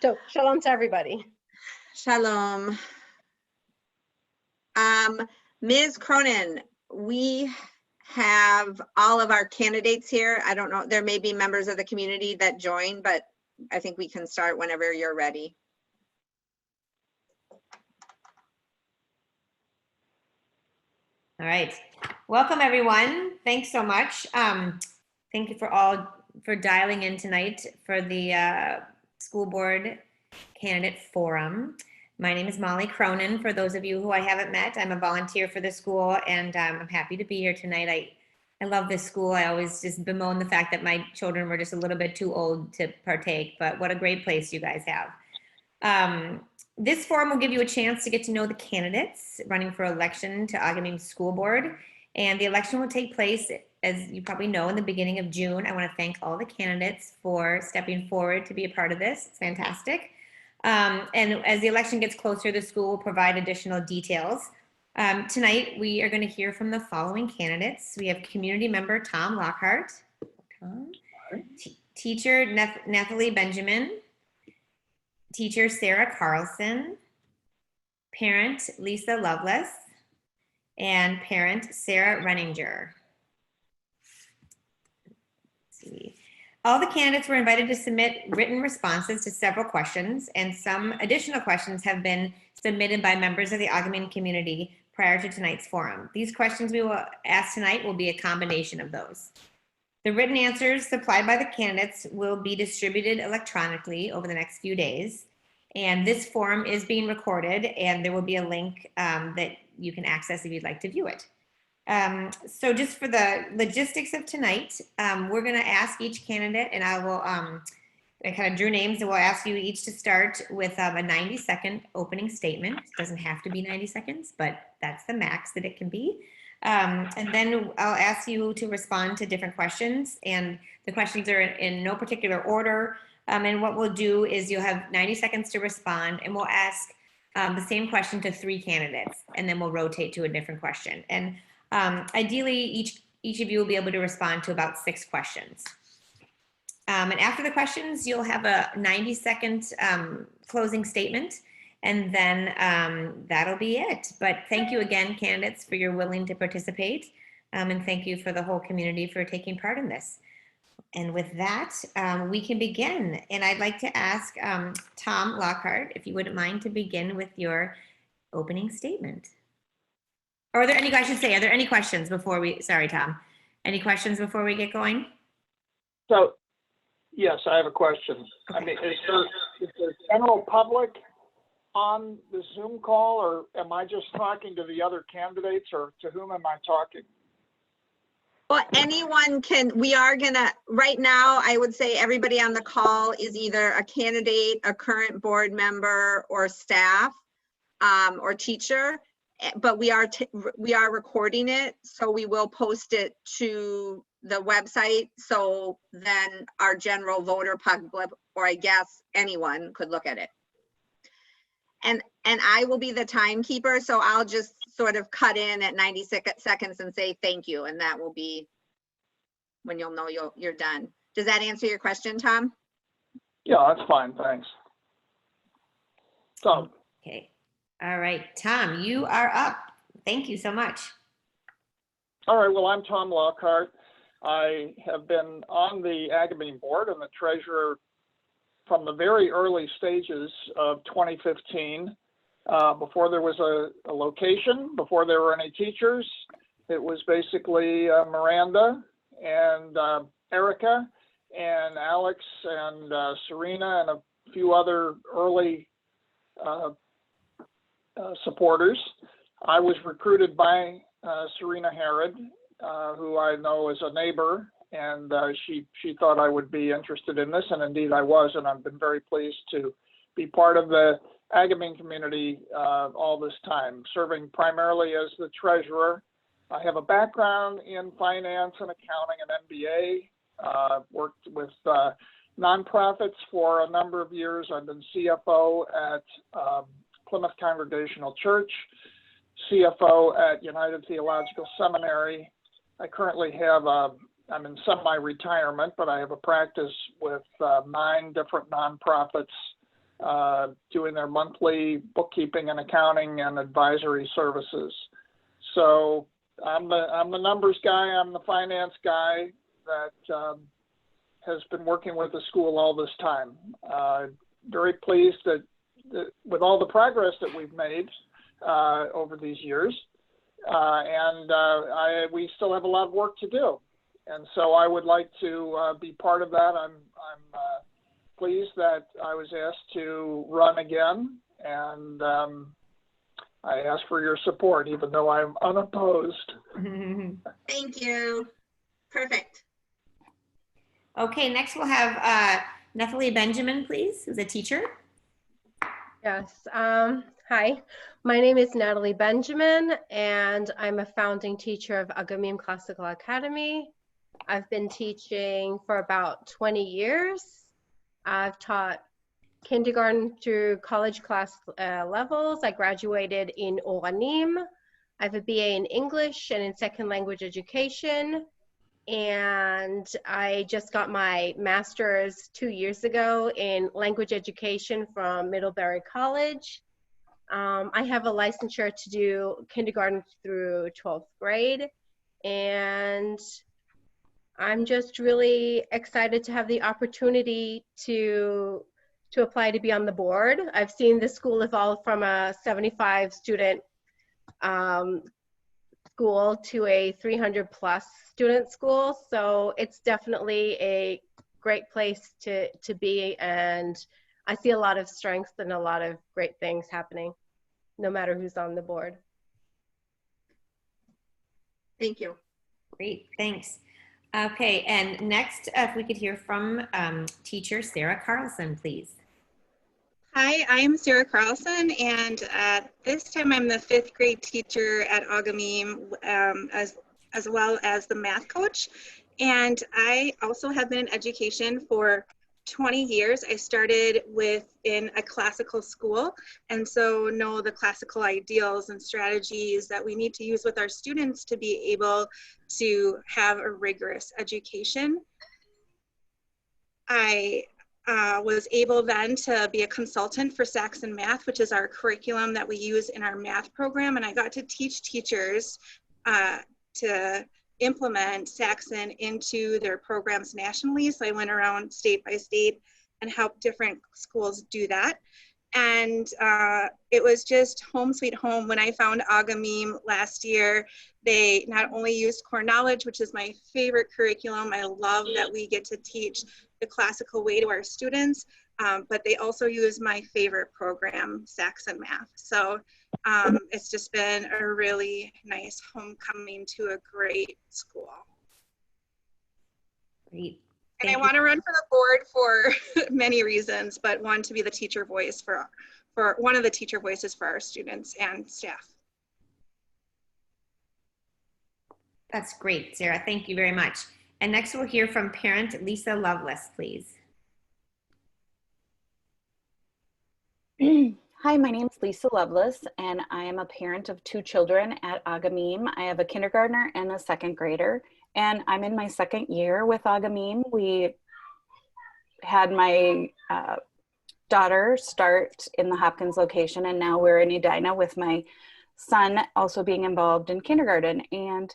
So shalom to everybody. Shalom. Ms. Cronin, we have all of our candidates here. I don't know, there may be members of the community that join, but I think we can start whenever you're ready. All right, welcome everyone. Thanks so much. Thank you for dialing in tonight for the school board candidate forum. My name is Molly Cronin. For those of you who I haven't met, I'm a volunteer for the school, and I'm happy to be here tonight. I love this school. I always just bemoan the fact that my children were just a little bit too old to partake, but what a great place you guys have. This forum will give you a chance to get to know the candidates running for election to Agamim School Board, and the election will take place, as you probably know, in the beginning of June. I want to thank all the candidates for stepping forward to be a part of this. It's fantastic. And as the election gets closer, the school will provide additional details. Tonight, we are going to hear from the following candidates. We have community member Tom Lockhart, teacher Natalie Benjamin, teacher Sarah Carlson, parent Lisa Lovelace, and parent Sarah Renninger. Let's see. All the candidates were invited to submit written responses to several questions, and some additional questions have been submitted by members of the Agamim community prior to tonight's forum. These questions we will ask tonight will be a combination of those. The written answers supplied by the candidates will be distributed electronically over the next few days, and this forum is being recorded, and there will be a link that you can access if you'd like to view it. So just for the logistics of tonight, we're going to ask each candidate, and I kind of drew names, and we'll ask you each to start with a 90-second opening statement. It doesn't have to be 90 seconds, but that's the max that it can be. And then I'll ask you to respond to different questions, and the questions are in no particular order. And what we'll do is you'll have 90 seconds to respond, and we'll ask the same question to 3 candidates, and then we'll rotate to a different question. And ideally, each of you will be able to respond to about 6 questions. And after the questions, you'll have a 90-second closing statement, and then that'll be it. But thank you again, candidates, for your willing to participate, and thank you for the whole community for taking part in this. And with that, we can begin. And I'd like to ask Tom Lockhart, if you wouldn't mind, to begin with your opening statement. Or are there any, I should say, are there any questions before we, sorry, Tom, any questions before we get going? So, yes, I have a question. Okay. I mean, is there general public on the Zoom call, or am I just talking to the other candidates, or to whom am I talking? Well, anyone can, we are gonna, right now, I would say everybody on the call is either a candidate, a current board member, or staff, or teacher. But we are recording it, so we will post it to the website, so then our general voter public, or I guess anyone, could look at it. And I will be the timekeeper, so I'll just sort of cut in at 90 seconds and say thank you, and that will be when you'll know you're done. Does that answer your question, Tom? Yeah, that's fine, thanks. So. Okay. All right, Tom, you are up. Thank you so much. All right, well, I'm Tom Lockhart. I have been on the Agamim board and the treasurer from the very early stages of 2015, before there was a location, before there were any teachers. It was basically Miranda and Erica and Alex and Serena and a few other early supporters. I was recruited by Serena Herod, who I know is a neighbor, and she thought I would be interested in this, and indeed I was, and I've been very pleased to be part of the Agamim community all this time, serving primarily as the treasurer. I have a background in finance and accounting and MBA, worked with nonprofits for a number of years. I've been CFO at Plymouth Congregational Church, CFO at United Theological Seminary. I currently have I'm in semi-retirement, but I have a practice with 9 different nonprofits doing their monthly bookkeeping and accounting and advisory services. So I'm the numbers guy, I'm the finance guy that has been working with the school all this time. Very pleased that with all the progress that we've made over these years, we still have a lot of work to do. And so I would like to be part of that. I'm pleased that I was asked to run again, and I ask for your support, even though I'm unopposed. Thank you. Perfect. Okay, next we'll have Natalie Benjamin, please, who's a teacher. Yes. Hi, my name is Natalie Benjamin, and I'm a founding teacher of Agamim Classical Academy. I've been teaching for about 20 years. I've taught kindergarten through college class levels. I graduated in Oranim. I have a BA in English and in second language education. And I just got my master's 2 years ago in language education from Middlebury College. I have a licensure to do kindergarten through 12th grade. And I'm just really excited to have the opportunity to apply to be on the board. I've seen the school evolve from a 75 student school to a 300 plus student school. So it's definitely a great place to be. And I see a lot of strengths and a lot of great things happening, no matter who's on the board. Thank you. Great, thanks. Okay, and next, if we could hear from teacher Sarah Carlson, please. Hi, I'm Sarah Carlson, and this time I'm the 5th grade teacher at Agamim, as well as the math coach. And I also have been in education for 20 years. I started in a classical school, and so know the classical ideals and strategies that we need to use with our students to be able to have a rigorous education. I was able then to be a consultant for Saxon Math, which is our curriculum that we use in our math program, and I got to teach teachers to implement Saxon into their programs nationally. So I went around state by state and helped different schools do that. And it was just home sweet home when I found Agamim last year. They not only used core knowledge, which is my favorite curriculum. I love that we get to teach the classical way to our students, but they also use my favorite program, Saxon Math. So it's just been a really nice homecoming to a great school. Great. And I want to run for the board for many reasons, but one, to be the teacher voice for one of the teacher voices for our students and staff. That's great, Sarah. Thank you very much. And next we'll hear from parent Lisa Lovelace, please. Hi, my name is Lisa Lovelace, and I am a parent of 2 children at Agamim. I have a kindergartner and a 2nd grader, and I'm in my 2nd year with Agamim. We had my daughter start in the Hopkins location, and now we're in Edina with my son also being involved in kindergarten. And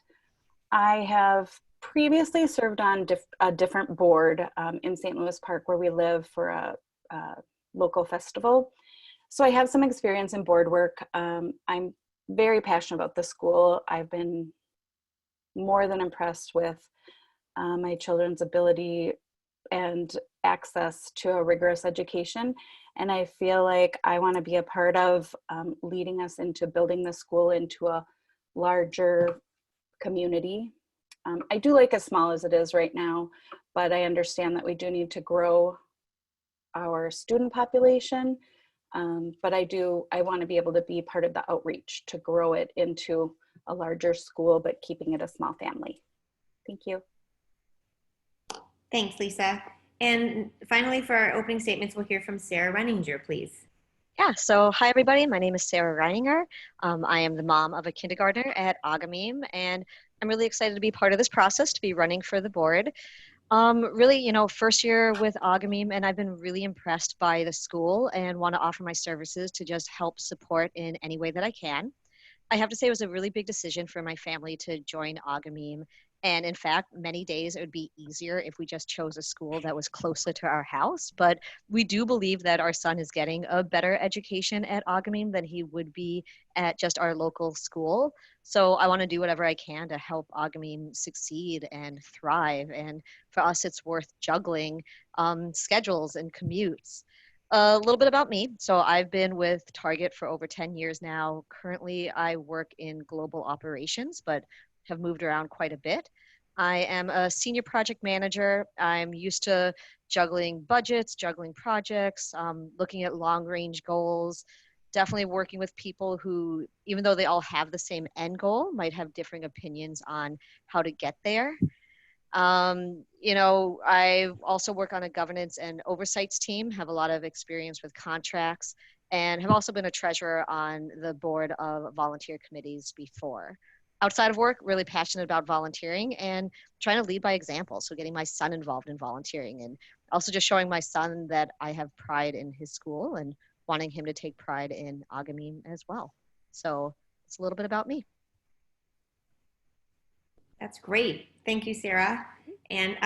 I have previously served on a different board in St. Louis Park where we live for a local festival. So I have some experience in board work. I'm very passionate about the school. I've been more than impressed with my children's ability and access to a rigorous education. And I feel like I want to be a part of leading us into building the school into a larger community. I do like as small as it is right now, but I understand that we do need to grow our student population. But I want to be able to be part of the outreach to grow it into a larger school, but keeping it a small family. Thank you. Thanks, Lisa. And finally, for our opening statements, we'll hear from Sarah Renninger, please. Yeah, so hi everybody, my name is Sarah Reininger. I am the mom of a kindergartner at Agamim, and I'm really excited to be part of this process, to be running for the board. Really, first year with Agamim, and I've been really impressed by the school and want to offer my services to just help support in any way that I can. I have to say it was a really big decision for my family to join Agamim. And in fact, many days it would be easier if we just chose a school that was closer to our house. But we do believe that our son is getting a better education at Agamim than he would be at just our local school. So I want to do whatever I can to help Agamim succeed and thrive. And for us, it's worth juggling schedules and commutes. A little bit about me. So I've been with Target for over 10 years now. Currently, I work in global operations, but have moved around quite a bit. I am a senior project manager. I'm used to juggling budgets, juggling projects, looking at long range goals, definitely working with people who, even though they all have the same end goal, might have differing opinions on how to get there. I also work on a governance and oversights team, have a lot of experience with contracts, and have also been a treasurer on the board of volunteer committees before. Outside of work, really passionate about volunteering and trying to lead by example. So getting my son involved in volunteering and also just showing my son that I have pride in his school and wanting him to take pride in Agamim as well. So it's a little bit about me. That's great. Thank you, Sarah. And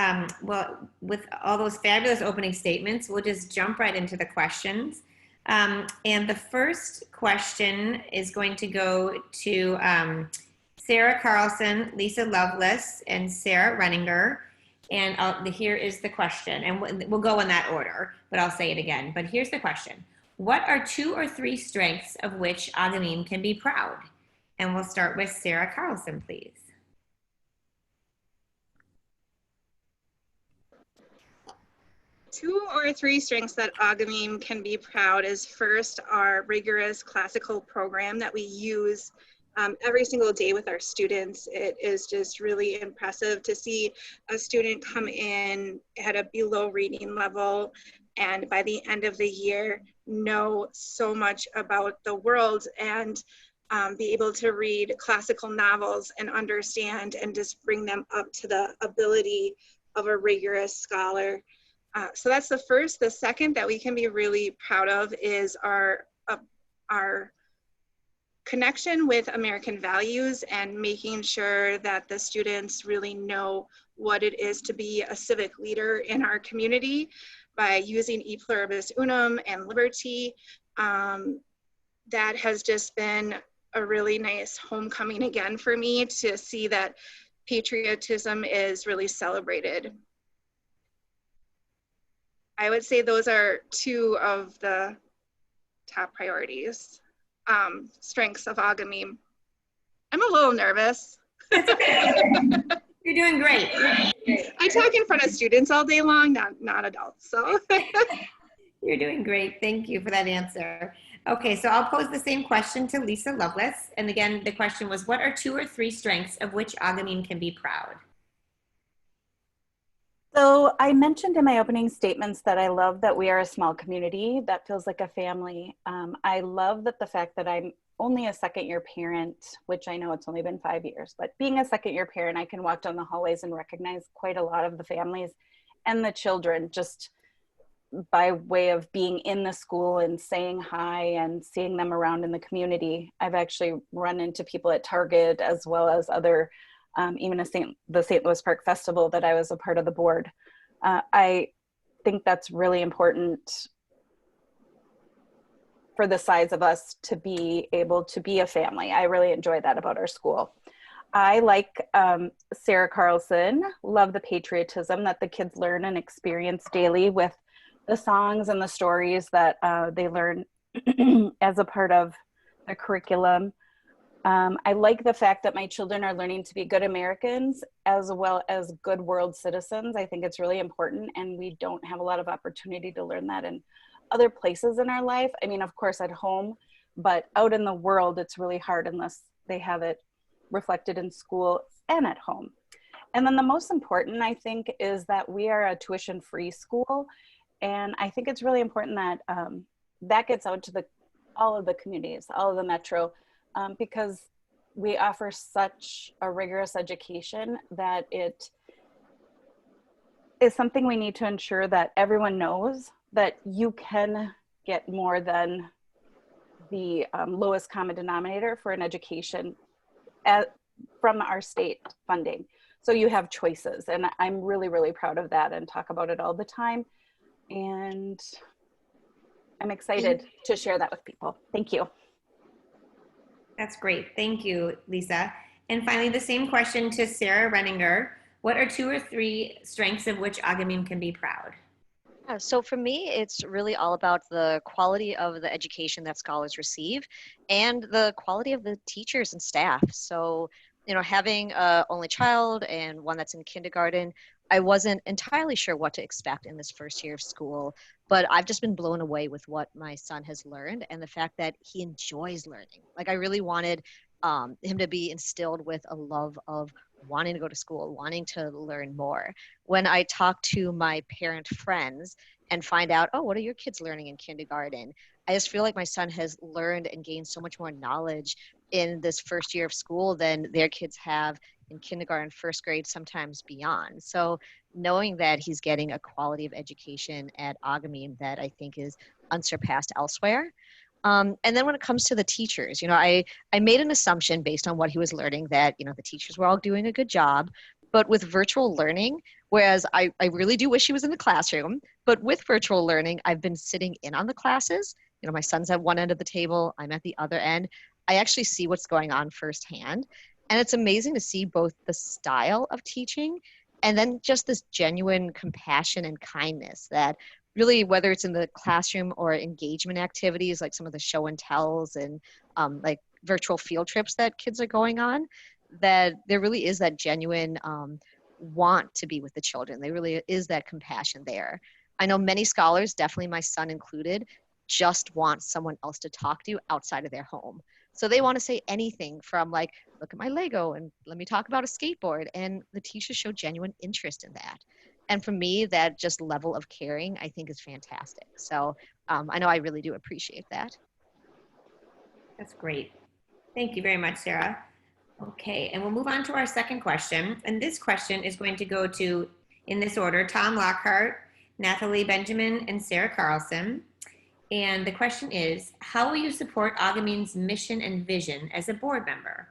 well, with all those fabulous opening statements, we'll just jump right into the questions. And the first question is going to go to Sarah Carlson, Lisa Lovelace, and Sarah Renninger. And here is the question, and we'll go in that order, but I'll say it again. But here's the question. What are 2 or 3 strengths of which Agamim can be proud? And we'll start with Sarah Carlson, please. 2 or 3 strengths that Agamim can be proud is first our rigorous classical program that we use every single day with our students. It is just really impressive to see a student come in at a below reading level and by the end of the year know so much about the world and be able to read classical novels and understand and just bring them up to the ability of a rigorous scholar. So that's the first. The second that we can be really proud of is our connection with American values and making sure that the students really know what it is to be a civic leader in our community by using E Pluribus Unum and liberty. That has just been a really nice homecoming again for me to see that patriotism is really celebrated. I would say those are 2 of the top priorities. Strengths of Agamim. I'm a little nervous. You're doing great. I talk in front of students all day long, not adults. So You're doing great. Thank you for that answer. Okay, so I'll pose the same question to Lisa Lovelace. And again, the question was, what are 2 or 3 strengths of which Agamim can be proud? So I mentioned in my opening statements that I love that we are a small community that feels like a family. I love that the fact that I'm only a second-year parent, which I know it's only been 5 years, but being a second-year parent, I can walk down the hallways and recognize quite a lot of the families and the children just by way of being in the school and saying hi and seeing them around in the community. I've actually run into people at Target as well as other even the St. Louis Park Festival that I was a part of the board. I think that's really important for the size of us to be able to be a family. I really enjoy that about our school. I, like Sarah Carlson, love the patriotism that the kids learn and experience daily with the songs and the stories that they learn as a part of the curriculum. I like the fact that my children are learning to be good Americans as well as good world citizens. I think it's really important, and we don't have a lot of opportunity to learn that in other places in our life. I mean, of course, at home, but out in the world, it's really hard unless they have it reflected in school and at home. And then the most important, I think, is that we are a tuition-free school. And I think it's really important that that gets out to all of the communities, all of the metro, because we offer such a rigorous education that it is something we need to ensure that everyone knows, that you can get more than the lowest common denominator for an education from our state funding. So you have choices, and I'm really, really proud of that and talk about it all the time. And I'm excited to share that with people. Thank you. That's great. Thank you, Lisa. And finally, the same question to Sarah Renninger. What are 2 or 3 strengths of which Agamim can be proud? Yeah, so for me, it's really all about the quality of the education that scholars receive and the quality of the teachers and staff. So, having a only child and one that's in kindergarten, I wasn't entirely sure what to expect in this first year of school, but I've just been blown away with what my son has learned and the fact that he enjoys learning. Like, I really wanted him to be instilled with a love of wanting to go to school, wanting to learn more. When I talk to my parent friends and find out, oh, what are your kids learning in kindergarten? I just feel like my son has learned and gained so much more knowledge in this first year of school than their kids have in kindergarten, first grade, sometimes beyond. So knowing that he's getting a quality of education at Agamim that I think is unsurpassed elsewhere. And then when it comes to the teachers, I made an assumption based on what he was learning that, the teachers were all doing a good job. But with virtual learning, whereas I really do wish he was in the classroom, but with virtual learning, I've been sitting in on the classes. My son's at one end of the table, I'm at the other end. I actually see what's going on firsthand. And it's amazing to see both the style of teaching and then just this genuine compassion and kindness that really, whether it's in the classroom or engagement activities, like some of the show and tells and like virtual field trips that kids are going on, that there really is that genuine want to be with the children. There really is that compassion there. I know many scholars, definitely my son included, just want someone else to talk to outside of their home. So they want to say anything from like, look at my Lego and let me talk about a skateboard. And the teachers show genuine interest in that. And for me, that just level of caring, I think is fantastic. So I know I really do appreciate that. That's great. Thank you very much, Sarah. Okay, and we'll move on to our second question. And this question is going to go to, in this order, Tom Lockhart, Natalie Benjamin, and Sarah Carlson. And the question is, how will you support Agamim's mission and vision as a board member?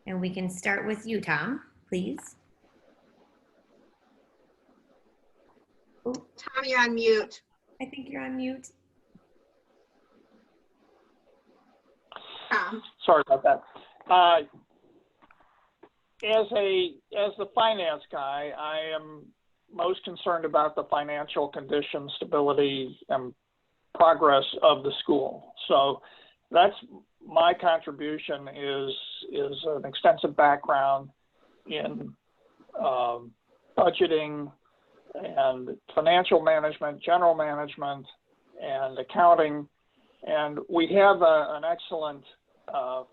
And we can start with you, Tom, please. Tom, you're on mute. I think you're on mute. Tom. Sorry about that. As the finance guy, I am most concerned about the financial condition, stability, and progress of the school. So that's my contribution is an extensive background in budgeting and financial management, general management, and accounting. And we have an excellent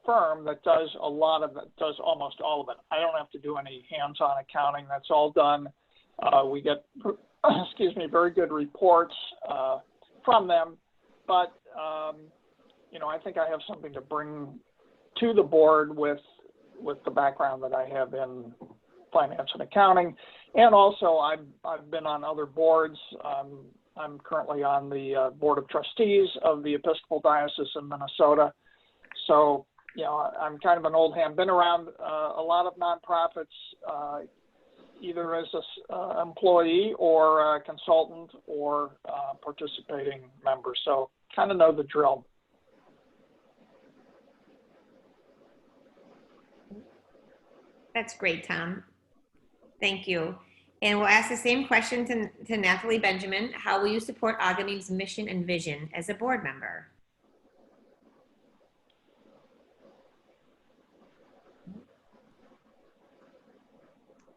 firm that does a lot of it, does almost all of it. I don't have to do any hands-on accounting. That's all done. We get, very good reports from them. But, I think I have something to bring to the board with the background that I have in finance and accounting. And also I've been on other boards. I'm currently on the Board of Trustees of the Episcopal Diocese in Minnesota. So, I'm kind of an old hand, been around a lot of nonprofits, either as an employee or a consultant or participating member. So kind of know the drill. That's great, Tom. Thank you. And we'll ask the same question to Natalie Benjamin. How will you support Agamim's mission and vision as a board member?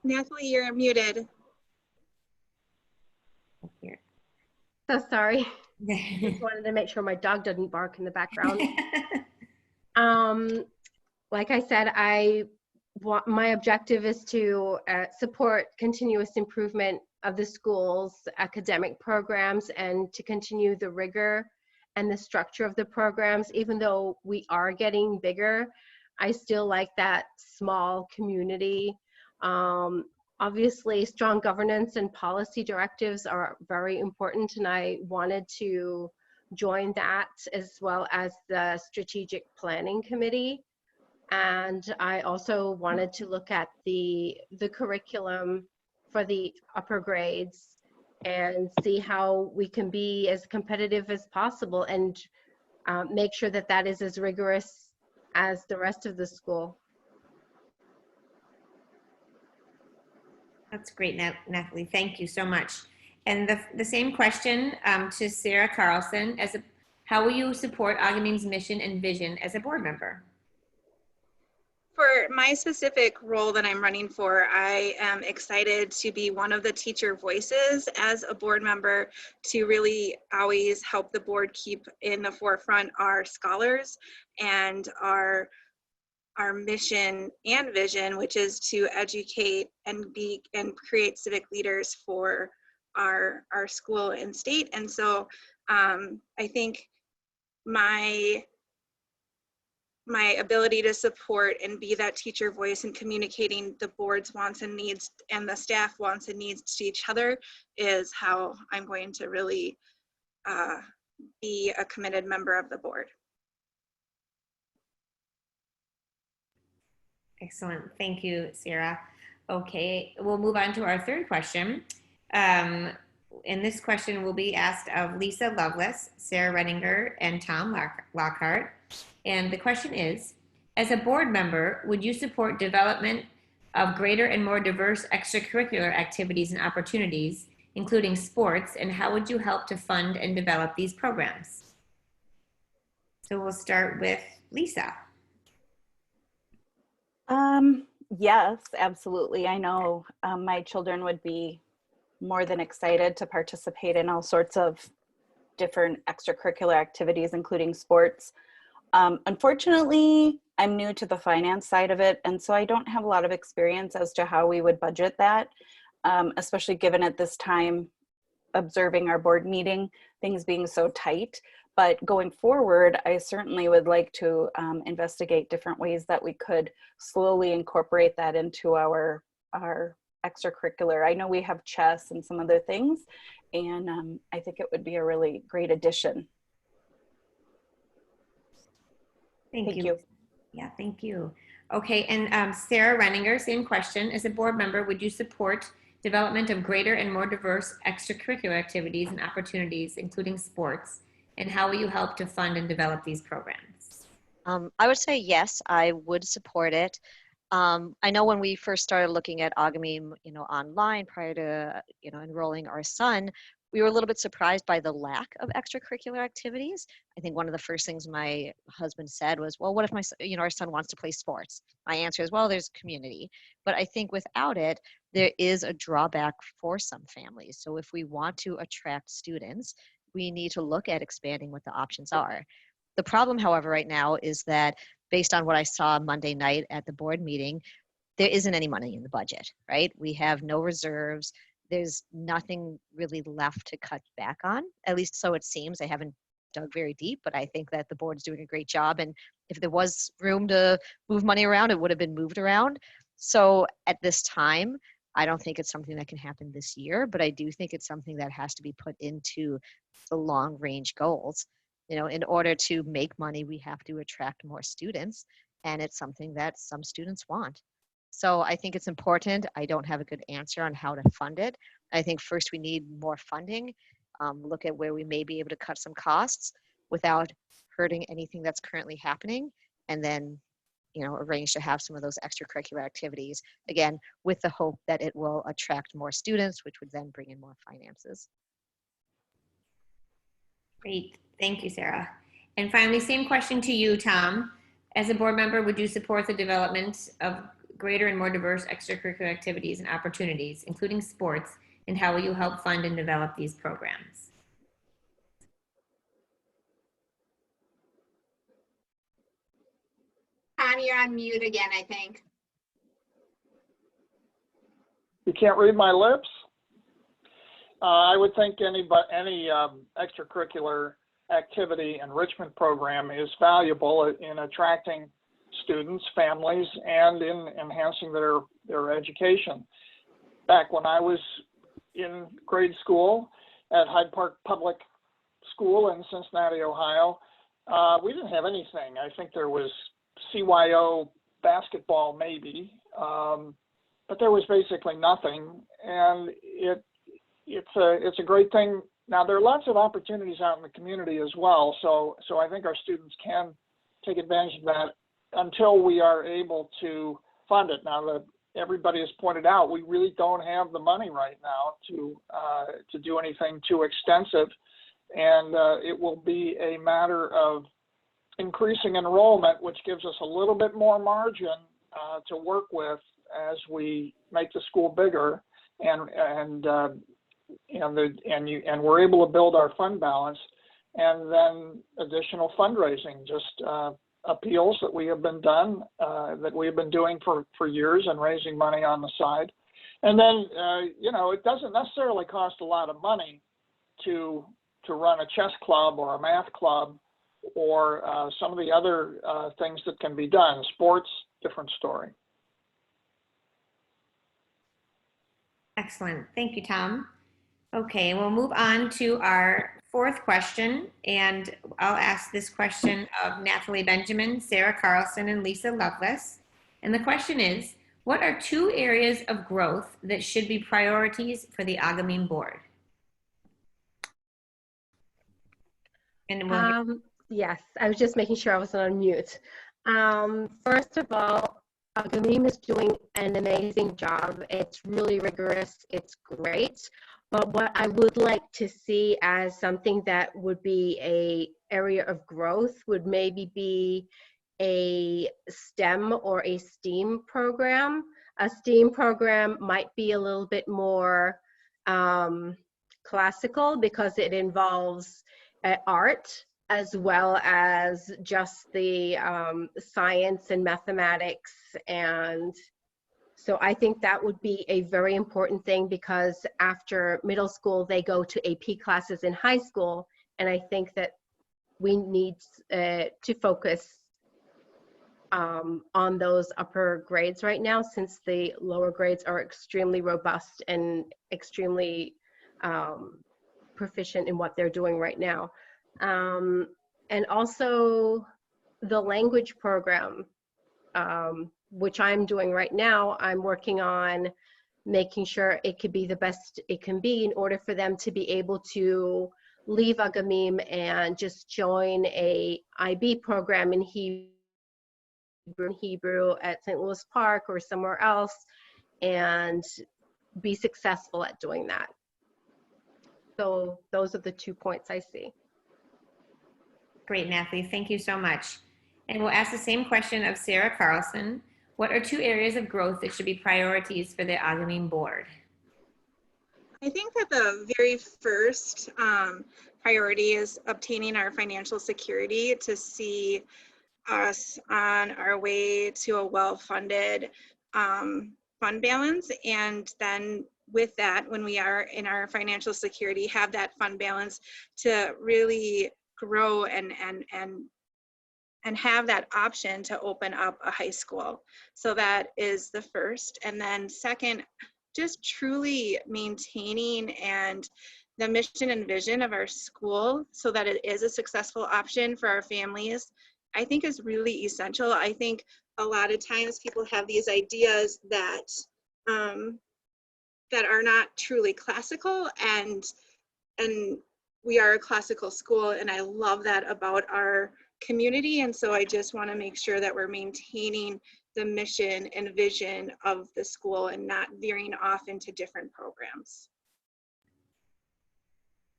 Natalie, you're muted. Here. So sorry. Just wanted to make sure my dog didn't bark in the background. Like I said, my objective is to support continuous improvement of the school's academic programs and to continue the rigor and the structure of the programs. Even though we are getting bigger, I still like that small community obviously, strong governance and policy directives are very important, and I wanted to join that as well as the strategic planning committee. And I also wanted to look at the curriculum for the upper grades and see how we can be as competitive as possible and make sure that that is as rigorous as the rest of the school. That's great, Natalie. Thank you so much. And the same question to Sarah Carlson, how will you support Agamim's mission and vision as a board member? For my specific role that I'm running for, I am excited to be one of the teacher voices as a board member to really always help the board keep in the forefront our scholars and our mission and vision, which is to educate and create civic leaders for our school and state. And so I think my ability to support and be that teacher voice and communicating the board's wants and needs and the staff wants and needs to each other is how I'm going to really be a committed member of the board. Excellent. Thank you, Sarah. Okay, we'll move on to our third question. And this question will be asked of Lisa Lovelace, Sarah Renninger, and Tom Lockhart. And the question is, as a board member, would you support development of greater and more diverse extracurricular activities and opportunities, including sports, and how would you help to fund and develop these programs? So we'll start with Lisa. Yes, absolutely. I know my children would be more than excited to participate in all sorts of different extracurricular activities, including sports. Unfortunately, I'm new to the finance side of it, and so I don't have a lot of experience as to how we would budget that, especially given at this time, observing our board meeting, things being so tight. But going forward, I certainly would like to investigate different ways that we could slowly incorporate that into our extracurricular. I know we have chess and some other things, and I think it would be a really great addition. Thank you. Yeah, thank you. Okay, and Sarah Renninger, same question. As a board member, would you support development of greater and more diverse extracurricular activities and opportunities, including sports, and how will you help to fund and develop these programs? I would say yes, I would support it. I know when we first started looking at Agamim, online prior to, enrolling our son, we were a little bit surprised by the lack of extracurricular activities. I think one of the first things my husband said was, well, what if our son wants to play sports? My answer is, well, there's community. But I think without it, there is a drawback for some families. So if we want to attract students, we need to look at expanding what the options are. The problem, however, right now is that based on what I saw Monday night at the board meeting, there isn't any money in the budget, right? We have no reserves. There's nothing really left to cut back on, at least so it seems. I haven't dug very deep, but I think that the board is doing a great job. And if there was room to move money around, it would have been moved around. So at this time, I don't think it's something that can happen this year, but I do think it's something that has to be put into the long range goals. In order to make money, we have to attract more students, and it's something that some students want. So I think it's important. I don't have a good answer on how to fund it. I think first we need more funding, look at where we may be able to cut some costs without hurting anything that's currently happening, and then arrange to have some of those extracurricular activities, again, with the hope that it will attract more students, which would then bring in more finances. Great, thank you, Sarah. And finally, same question to you, Tom. As a board member, would you support the development of greater and more diverse extracurricular activities and opportunities, including sports, and how will you help fund and develop these programs? Tom, you're on mute again, I think. You can't read my lips? I would think any extracurricular activity enrichment program is valuable in attracting students, families, and in enhancing their education. back when I was in grade school at Hyde Park Public School in Cincinnati, Ohio, we didn't have anything. I think there was CYO basketball maybe, but there was basically nothing. And it's a great thing. Now there are lots of opportunities out in the community as well. So I think our students can take advantage of that until we are able to fund it. Now that everybody has pointed out, we really don't have the money right now to do anything too extensive. And it will be a matter of increasing enrollment, which gives us a little bit more margin to work with as we make the school bigger, and we're able to build our fund balance, and then additional fundraising, just appeals that we have been doing for years, and raising money on the side. And then it doesn't necessarily cost a lot of money to run a chess club or a math club, or some of the other things that can be done. Sports, different story. Excellent. Thank you, Tom. Okay, we'll move on to our fourth question, and I'll ask this question of Natalie Benjamin, Sarah Carlson, and Lisa Lovelace. And the question is, what are 2 areas of growth that should be priorities for the Agamim board? And Yes, I was just making sure I wasn't on mute. First of all, Agony is doing an amazing job. It's really rigorous. It's great. But what I would like to see as something that would be a area of growth would maybe be a STEM or a STEAM program. A STEAM program might be a little bit more classical because it involves art as well as just the science and mathematics. And so I think that would be a very important thing, because after middle school, they go to AP classes in high school. And I think that we need to focus on those upper grades right now, since the lower grades are extremely robust and extremely proficient in what they're doing right now. And also the language program, which I'm doing right now. I'm working on making sure it could be the best it can be in order for them to be able to leave Agamim and just join a IB program in Hebrew at St. Louis Park or somewhere else, and be successful at doing that. So those are the 2 points I see. Great, Natalie. Thank you so much. And we'll ask the same question of Sarah Carlson. What are 2 areas of growth that should be priorities for the Agamim board? I think that the very first priority is obtaining our financial security to see us on our way to a well-funded fund balance. And then with that, when we are in our financial security, have that fund balance to really grow and have that option to open up a high school. So that is the first. And then second, just truly maintaining and the mission and vision of our school so that it is a successful option for our families, I think is really essential. I think a lot of times people have these ideas that that are not truly classical, and we are a classical school, and I love that about our community. And so I just want to make sure that we're maintaining the mission and vision of the school and not veering off into different programs.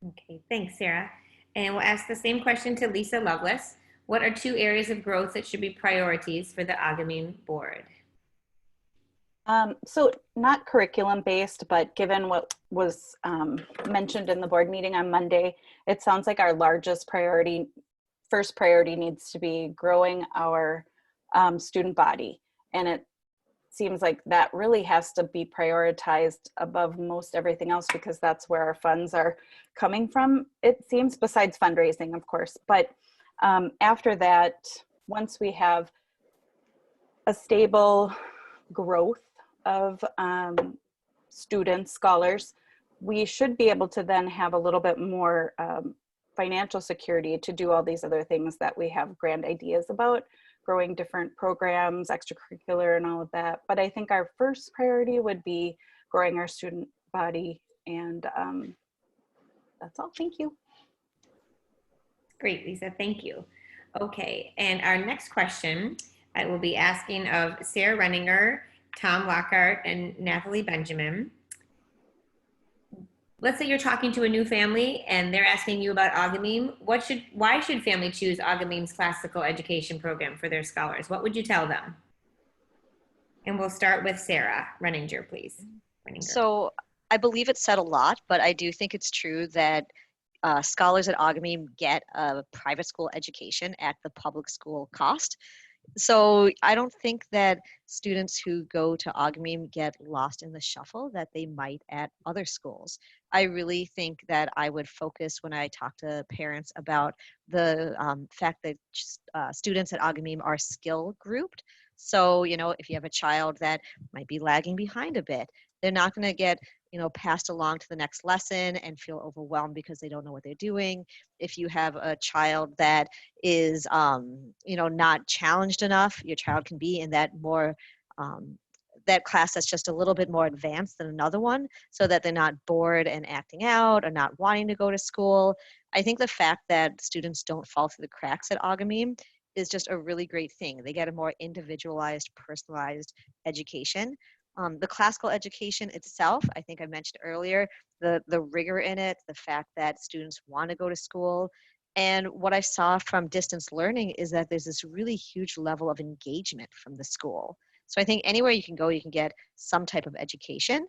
Okay, thanks, Sarah. And we'll ask the same question to Lisa Lovelace. What are 2 areas of growth that should be priorities for the Agamim board? So not curriculum based, but given what was mentioned in the board meeting on Monday, it sounds like our largest priority, first priority needs to be growing our student body. And it seems like that really has to be prioritized above most everything else, because that's where our funds are coming from, it seems, besides fundraising, of course. But after that, once we have a stable growth of students, scholars, we should be able to then have a little bit more financial security to do all these other things that we have grand ideas about, growing different programs, extracurricular and all of that. But I think our first priority would be growing our student body, and that's all. Thank you. Great, Lisa, thank you. Okay, and our next question I will be asking of Sarah Renninger, Tom Lockhart, and Natalie Benjamin. Let's say you're talking to a new family and they're asking you about Agamim. Why should family choose Agamim's classical education program for their scholars? What would you tell them? And we'll start with Sarah Renninger, please. Renninger. So I believe it said a lot, but I do think it's true that scholars at Agamim get a private school education at the public school cost. So I don't think that students who go to Agamim get lost in the shuffle that they might at other schools. I really think that I would focus when I talk to parents about the fact that students at Agamim are skill grouped. So, you know, if you have a child that might be lagging behind a bit, they're not going to get, you know, passed along to the next lesson and feel overwhelmed because they don't know what they're doing. If you have a child that is, you know, not challenged enough, your child can be in that more, that class that's just a little bit more advanced than another one, so that they're not bored and acting out or not wanting to go to school. I think the fact that students don't fall through the cracks at Agamim is just a really great thing. They get a more individualized, personalized education. The classical education itself, I think I mentioned earlier, the rigor in it, the fact that students want to go to school. And what I saw from distance learning is that there's this really huge level of engagement from the school. So I think anywhere you can go, you can get some type of education.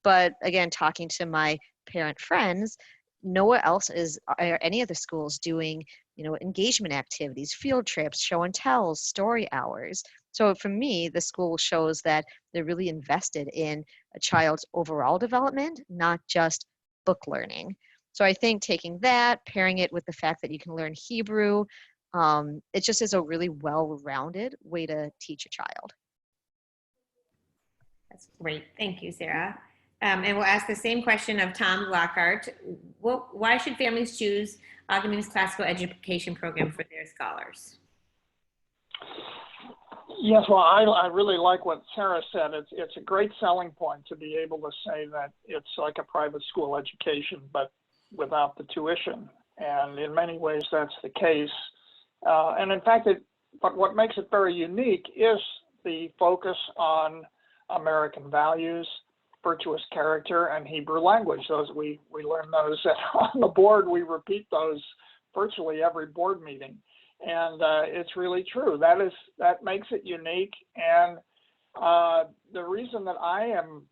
But again, talking to my parent friends, nowhere else are any of the schools doing, you know, engagement activities, field trips, show and tells, story hours. So for me, the school shows that they're really invested in a child's overall development, not just book learning. So I think taking that, pairing it with the fact that you can learn Hebrew, it just is a really well-rounded way to teach a child. That's great. Thank you, Sarah. And we'll ask the same question of Tom Lockhart. Why should families choose Agamim's classical education program for their scholars? Yes, well, I really like what Sarah said. It's a great selling point to be able to say that it's like a private school education, but without the tuition. And in many ways, that's the case. And in fact, but what makes it very unique is the focus on American values, virtuous character, and Hebrew language. Those we learn those on the board. We repeat those virtually every board meeting. And it's really true. That makes it unique. And the reason that I am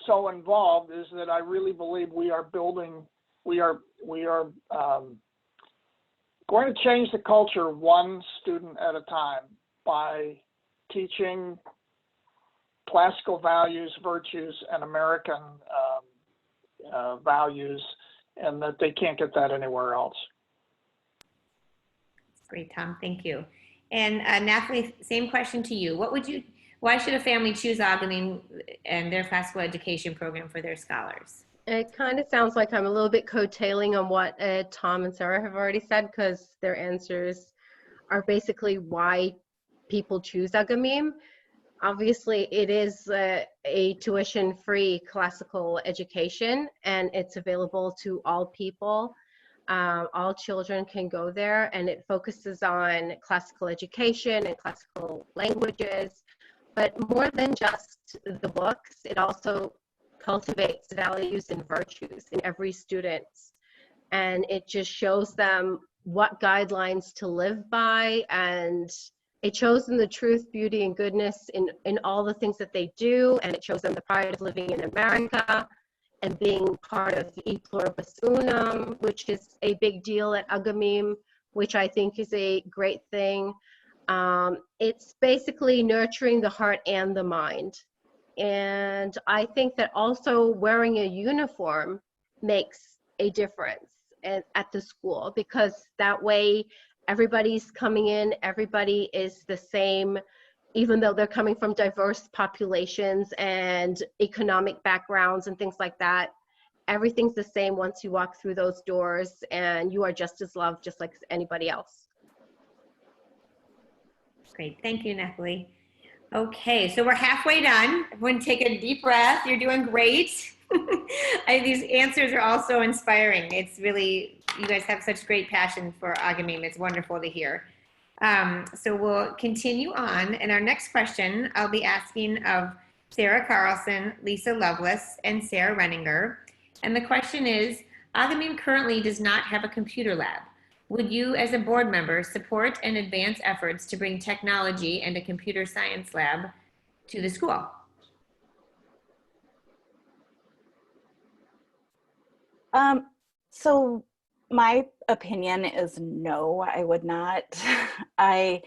so involved is that I really believe we are going to change the culture one student at a time by teaching classical values, virtues, and American values, and that they can't get that anywhere else. Great, Tom. Thank you. And Natalie, same question to you. Why should a family choose Agony and their classical education program for their scholars? It kind of sounds like I'm a little bit coattailing on what Tom and Sarah have already said, because their answers are basically why people choose Agamim. Obviously, it is a tuition-free classical education, and it's available to all people. All children can go there, and it focuses on classical education and classical languages. But more than just the books, it also cultivates values and virtues in every student. And it just shows them what guidelines to live by, and it shows them the truth, beauty, and goodness in all the things that they do, and it shows them the pride of living in America and being part of E Pluribus Unum, which is a big deal at Agamim, which I think is a great thing. It's basically nurturing the heart and the mind. And I think that also wearing a uniform makes a difference at the school, because that way everybody's coming in, everybody is the same even though they're coming from diverse populations and economic backgrounds and things like that, everything's the same once you walk through those doors, and you are just as loved just like anybody else. Great, thank you, Natalie. Okay, so we're halfway done. Everyone take a deep breath. You're doing great. These answers are all so inspiring. It's really, you guys have such great passion for Agamim. It's wonderful to hear. So we'll continue on. And our next question, I'll be asking of Sarah Carlson, Lisa Lovelace, and Sarah Renninger. And the question is, Agamim currently does not have a computer lab. Would you, as a board member, support and advance efforts to bring technology and a computer science lab to the school? So my opinion is no, I would not. It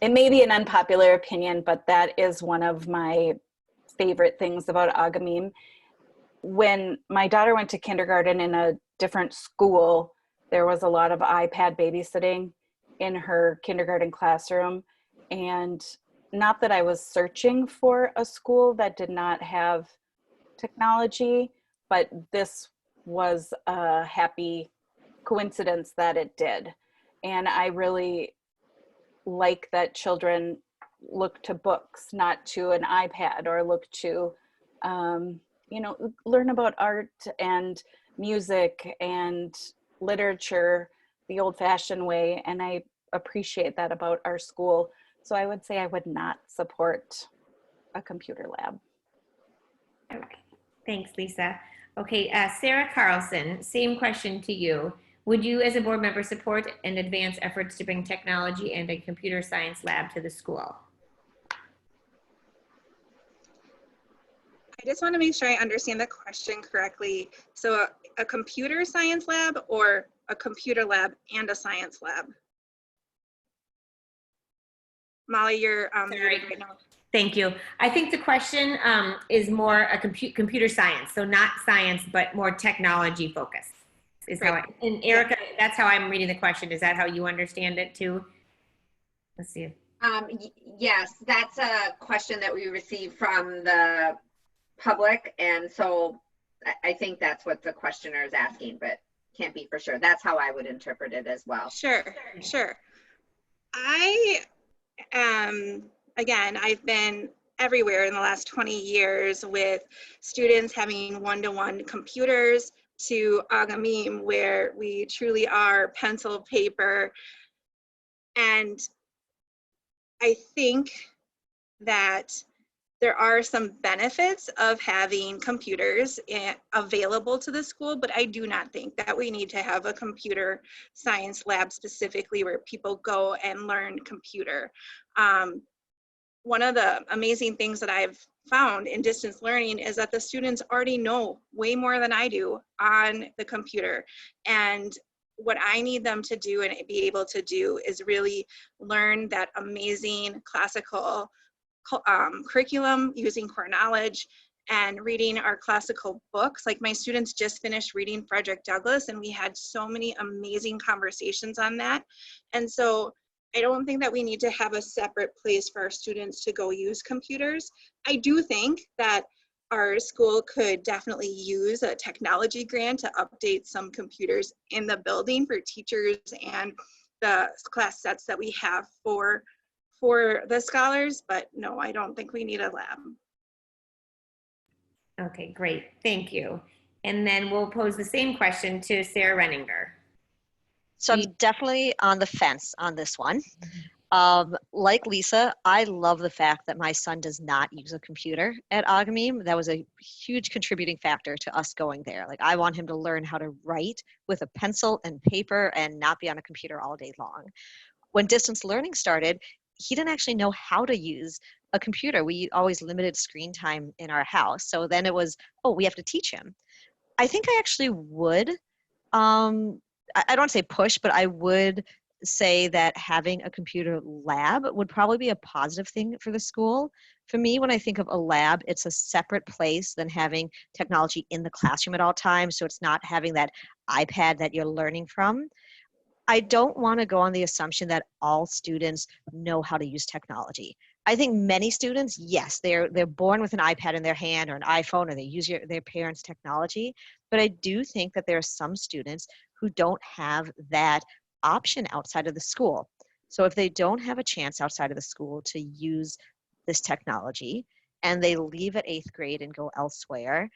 may be an unpopular opinion, but that is one of my favorite things about Agamim. When my daughter went to kindergarten in a different school, there was a lot of iPad babysitting in her kindergarten classroom. And not that I was searching for a school that did not have technology, but this was a happy coincidence that it did. And I really like that children look to books, not to an iPad, or look to, you know, learn about art and music and literature the old-fashioned way. And I appreciate that about our school. So I would say I would not support a computer lab. All right, thanks, Lisa. Okay, Sarah Carlson, same question to you. Would you, as a board member, support and advance efforts to bring technology and a computer science lab to the school? I just want to make sure I understand the question correctly. So a computer science lab or a computer lab and a science lab? Molly, you're muted right now. Thank you. I think the question is more a computer science, so not science, but more technology focused. Is how and Erica, that's how I'm reading the question. Is that how you understand it too? Let's see. Yes, that's a question that we received from the public, and so I think that's what the questioner is asking, but can't be for sure. That's how I would interpret it as well. Sure. Again, I've been everywhere in the last 20 years with students having one-to-one computers to Agamim, where we truly are pencil, paper. And I think that there are some benefits of having computers available to the school, but I do not think that we need to have a computer science lab specifically where people go and learn computer. One of the amazing things that I've found in distance learning is that the students already know way more than I do on the computer. And what I need them to do and be able to do is really learn that amazing classical curriculum using core knowledge and reading our classical books. Like my students just finished reading Frederick Douglass, and we had so many amazing conversations on that. And so I don't think that we need to have a separate place for our students to go use computers. I do think that our school could definitely use a technology grant to update some computers in the building for teachers and the class sets that we have for the scholars, but no, I don't think we need a lab. Okay, great, thank you. And then we'll pose the same question to Sarah Renninger. So I'm definitely on the fence on this one. Like Lisa, I love the fact that my son does not use a computer at Agamim. That was a huge contributing factor to us going there. Like, I want him to learn how to write with a pencil and paper and not be on a computer all day long. When distance learning started, he didn't actually know how to use a computer. We always limited screen time in our house. So then it was, oh, we have to teach him. I think I actually would, I don't want to say push, but I would say that having a computer lab would probably be a positive thing for the school. For me, when I think of a lab, it's a separate place than having technology in the classroom at all times. So it's not having that iPad that you're learning from. I don't want to go on the assumption that all students know how to use technology. I think many students, yes, they're born with an iPad in their hand or an iPhone, or they use their parents' technology. But I do think that there are some students who don't have that option outside of the school. So if they don't have a chance outside of the school to use this technology and they leave at 8th grade and go elsewhere,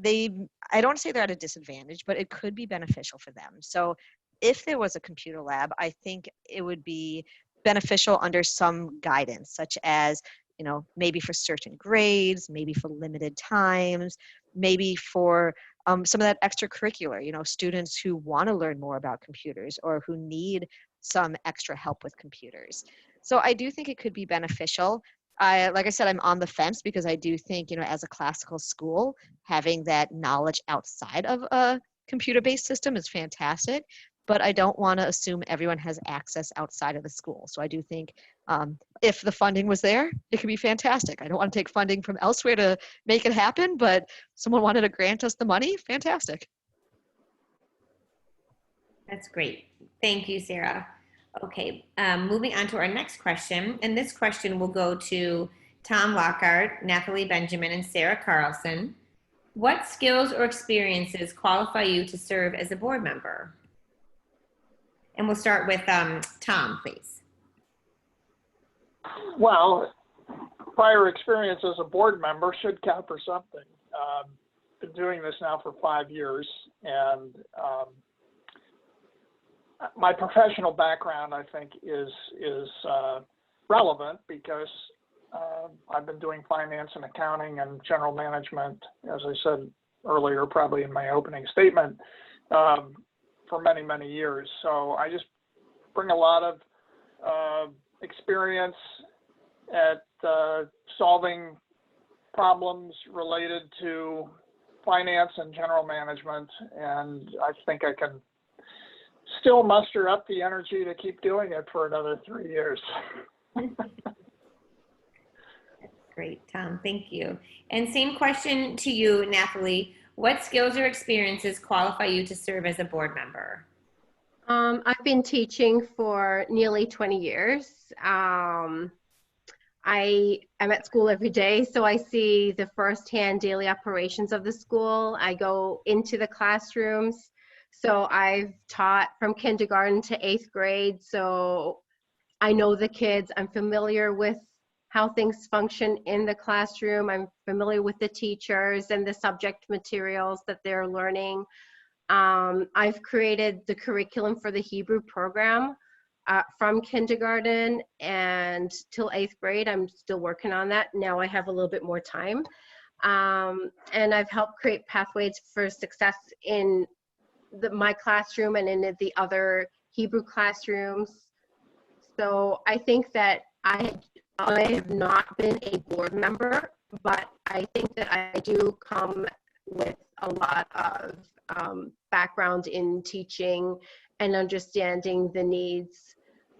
I don't say they're at a disadvantage, but it could be beneficial for them. So if there was a computer lab, I think it would be beneficial under some guidance, such as, maybe for certain grades, maybe for limited times, maybe for some of that extracurricular, students who want to learn more about computers or who need some extra help with computers. So I do think it could be beneficial. Like I said, I'm on the fence because I do think, as a classical school, having that knowledge outside of a computer-based system is fantastic, but I don't want to assume everyone has access outside of the school. So I do think if the funding was there, it could be fantastic. I don't want to take funding from elsewhere to make it happen, but someone wanted to grant us the money, fantastic. That's great. Thank you, Sarah. Okay, moving on to our next question. And this question will go to Tom Lockhart, Natalie Benjamin, and Sarah Carlson. What skills or experiences qualify you to serve as a board member? And we'll start with Tom, please. Well, prior experience as a board member should count for something. Been doing this now for 5 years, and my professional background, I think, is relevant because I've been doing finance and accounting and general management, as I said earlier, probably in my opening statement, for many, many years. So I just bring a lot of experience at solving problems related to finance and general management, and I think I can still muster up the energy to keep doing it for another 3 years. Great, Tom, thank you. And same question to you, Natalie. What skills or experiences qualify you to serve as a board member? I've been teaching for nearly 20 years. I am at school every day, so I see the firsthand daily operations of the school. I go into the classrooms. So I've taught from kindergarten to 8th grade. So I know the kids. I'm familiar with how things function in the classroom. I'm familiar with the teachers and the subject materials that they're learning. I've created the curriculum for the Hebrew program from kindergarten and till 8th grade. I'm still working on that. Now I have a little bit more time. And I've helped create pathways for success in my classroom and in the other Hebrew classrooms. So I think that I have not been a board member, but I think that I do come with a lot of background in teaching and understanding the needs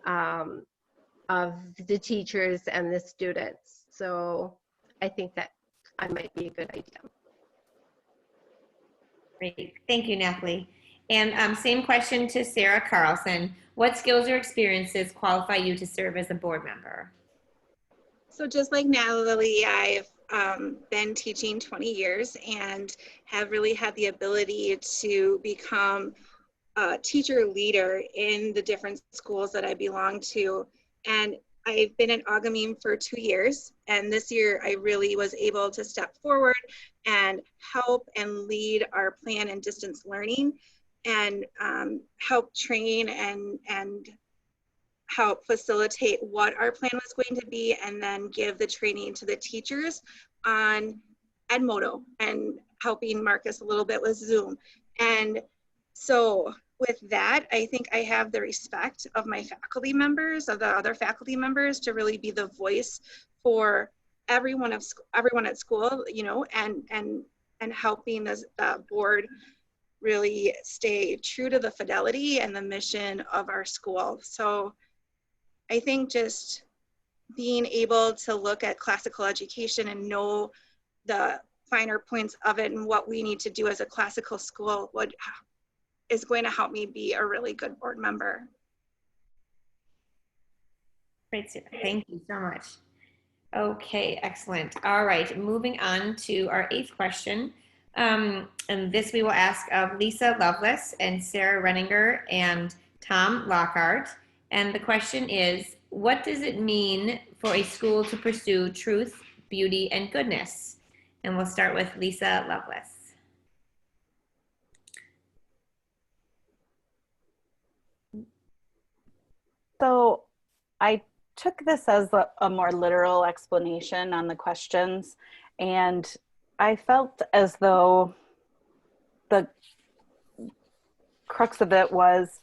of the teachers and the students. So I think that I might be a good idea. Great, thank you, Natalie. And same question to Sarah Carlson. What skills or experiences qualify you to serve as a board member? So just like Natalie, I've been teaching 20 years and have really had the ability to become a teacher leader in the different schools that I belong to. And I've been at Agamim for 2 years, and this year I really was able to step forward and help and lead our plan and distance learning and help train and help facilitate what our plan was going to be, and then give the training to the teachers on Edmodo and helping Marcus a little bit with Zoom. And so with that, I think I have the respect of my faculty members, of the other faculty members, to really be the voice for everyone at school, you know, and helping the board really stay true to the fidelity and the mission of our school. So I think just being able to look at classical education and know the finer points of it and what we need to do as a classical school is going to help me be a really good board member. Great, Sarah. Thank you so much. Okay, excellent. All right, moving on to our 8th question. And this we will ask of Lisa Lovelace and Sarah Renninger and Tom Lockhart. And the question is, what does it mean for a school to pursue truth, beauty, and goodness? And we'll start with Lisa Lovelace. So I took this as a more literal explanation on the questions, and I felt as though the crux of it was,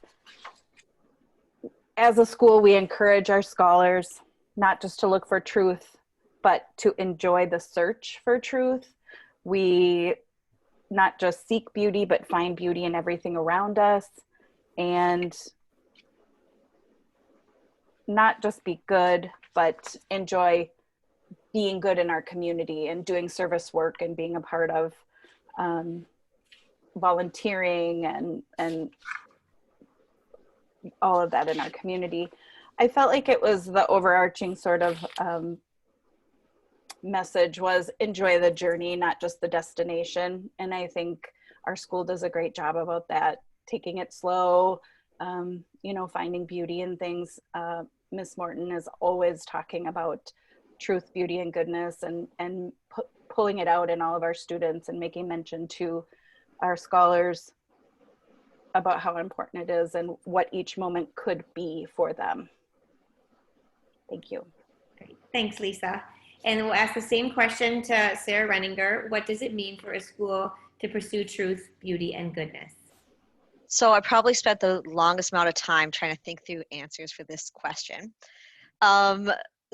as a school, we encourage our scholars not just to look for truth, but to enjoy the search for truth. We not just seek beauty, but find beauty in everything around us, and not just be good, but enjoy being good in our community and doing service work and being a part of volunteering and all of that in our community. I felt like it was the overarching sort of message was enjoy the journey, not just the destination. And I think our school does a great job about that, taking it slow, you know, finding beauty in things. Miss Morton is always talking about truth, beauty, and goodness, and pulling it out in all of our students and making mention to our scholars about how important it is and what each moment could be for them. Thank you. Great. Thanks, Lisa. And we'll ask the same question to Sarah Renninger. What does it mean for a school to pursue truth, beauty, and goodness? So I probably spent the longest amount of time trying to think through answers for this question.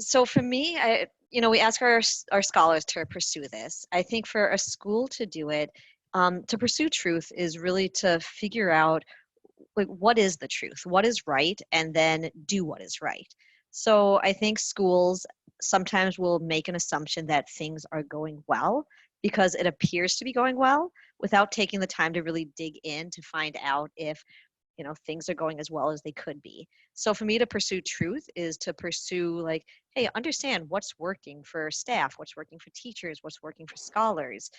So for me, we ask our scholars to pursue this. I think for a school to do it, to pursue truth is really to figure out, like, what is the truth, what is right, and then do what is right. So I think schools sometimes will make an assumption that things are going well because it appears to be going well, without taking the time to really dig in to find out if, you know, things are going as well as they could be. So for me, to pursue truth is to pursue, like, hey, understand what's working for staff, what's working for teachers, what's working for scholars,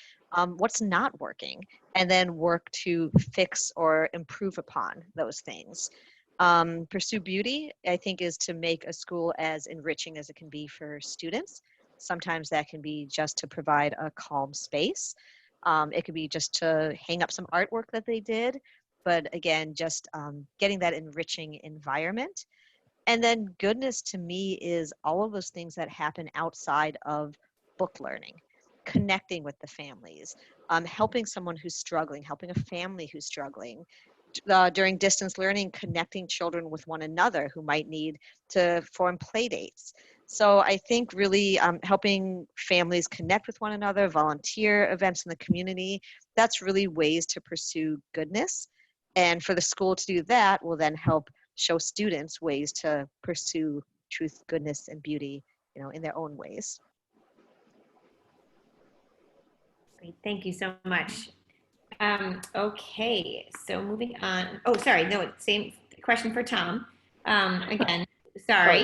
what's not working, and then work to fix or improve upon those things. Pursue beauty, I think, is to make a school as enriching as it can be for students. Sometimes that can be just to provide a calm space. It could be just to hang up some artwork that they did, but again, just getting that enriching environment. And then goodness to me is all of those things that happen outside of book learning, connecting with the families, helping someone who's struggling, helping a family who's struggling. During distance learning, connecting children with one another who might need to form play dates. So I think really helping families connect with one another, volunteer events in the community, that's really ways to pursue goodness. And for the school to do that will then help show students ways to pursue truth, goodness, and beauty, you know, in their own ways. Great, thank you so much. Okay, so moving on. Oh, sorry, no, same question for Tom. Again, sorry.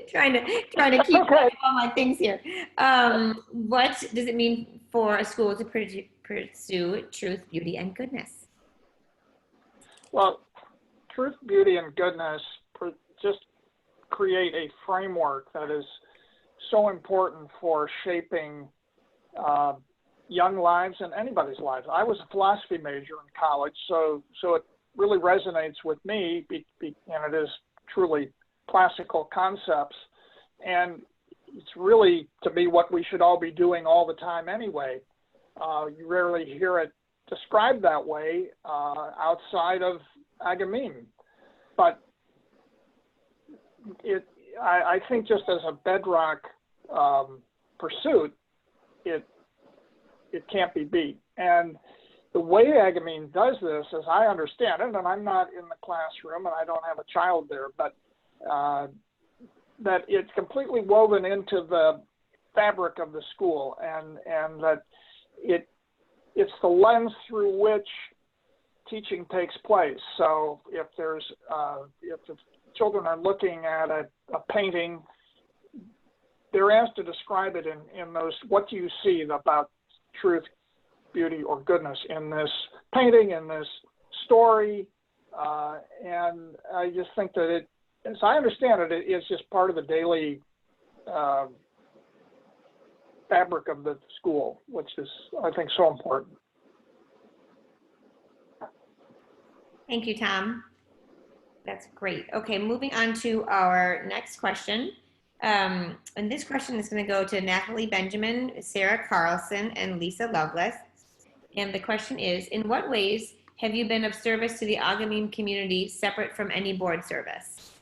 Trying to keep all my things here. What does it mean for a school to pursue truth, beauty, and goodness? Well, truth, beauty, and goodness just create a framework that is so important for shaping young lives and anybody's lives. I was a philosophy major in college, so it really resonates with me, and it is truly classical concepts, and it's really, to me, what we should all be doing all the time anyway. You rarely hear it described that way outside of Agamim, but I think just as a bedrock pursuit, it can't be beat. And the way Agamim does this, as I understand it, and I'm not in the classroom and I don't have a child there, but that it's completely woven into the fabric of the school, and that it's the lens through which teaching takes place. So if the children are looking at a painting, they're asked to describe it in those, what do you see about truth, beauty, or goodness in this painting, in this story? And I just think that it, as I understand it, it's just part of the daily fabric of the school, which is, I think, so important. Thank you, Tom. That's great. Okay, moving on to our next question. And this question is going to go to Natalie Benjamin, Sarah Carlson, and Lisa Lovelace. And the question is, in what ways have you been of service to the Agamim community separate from any board service?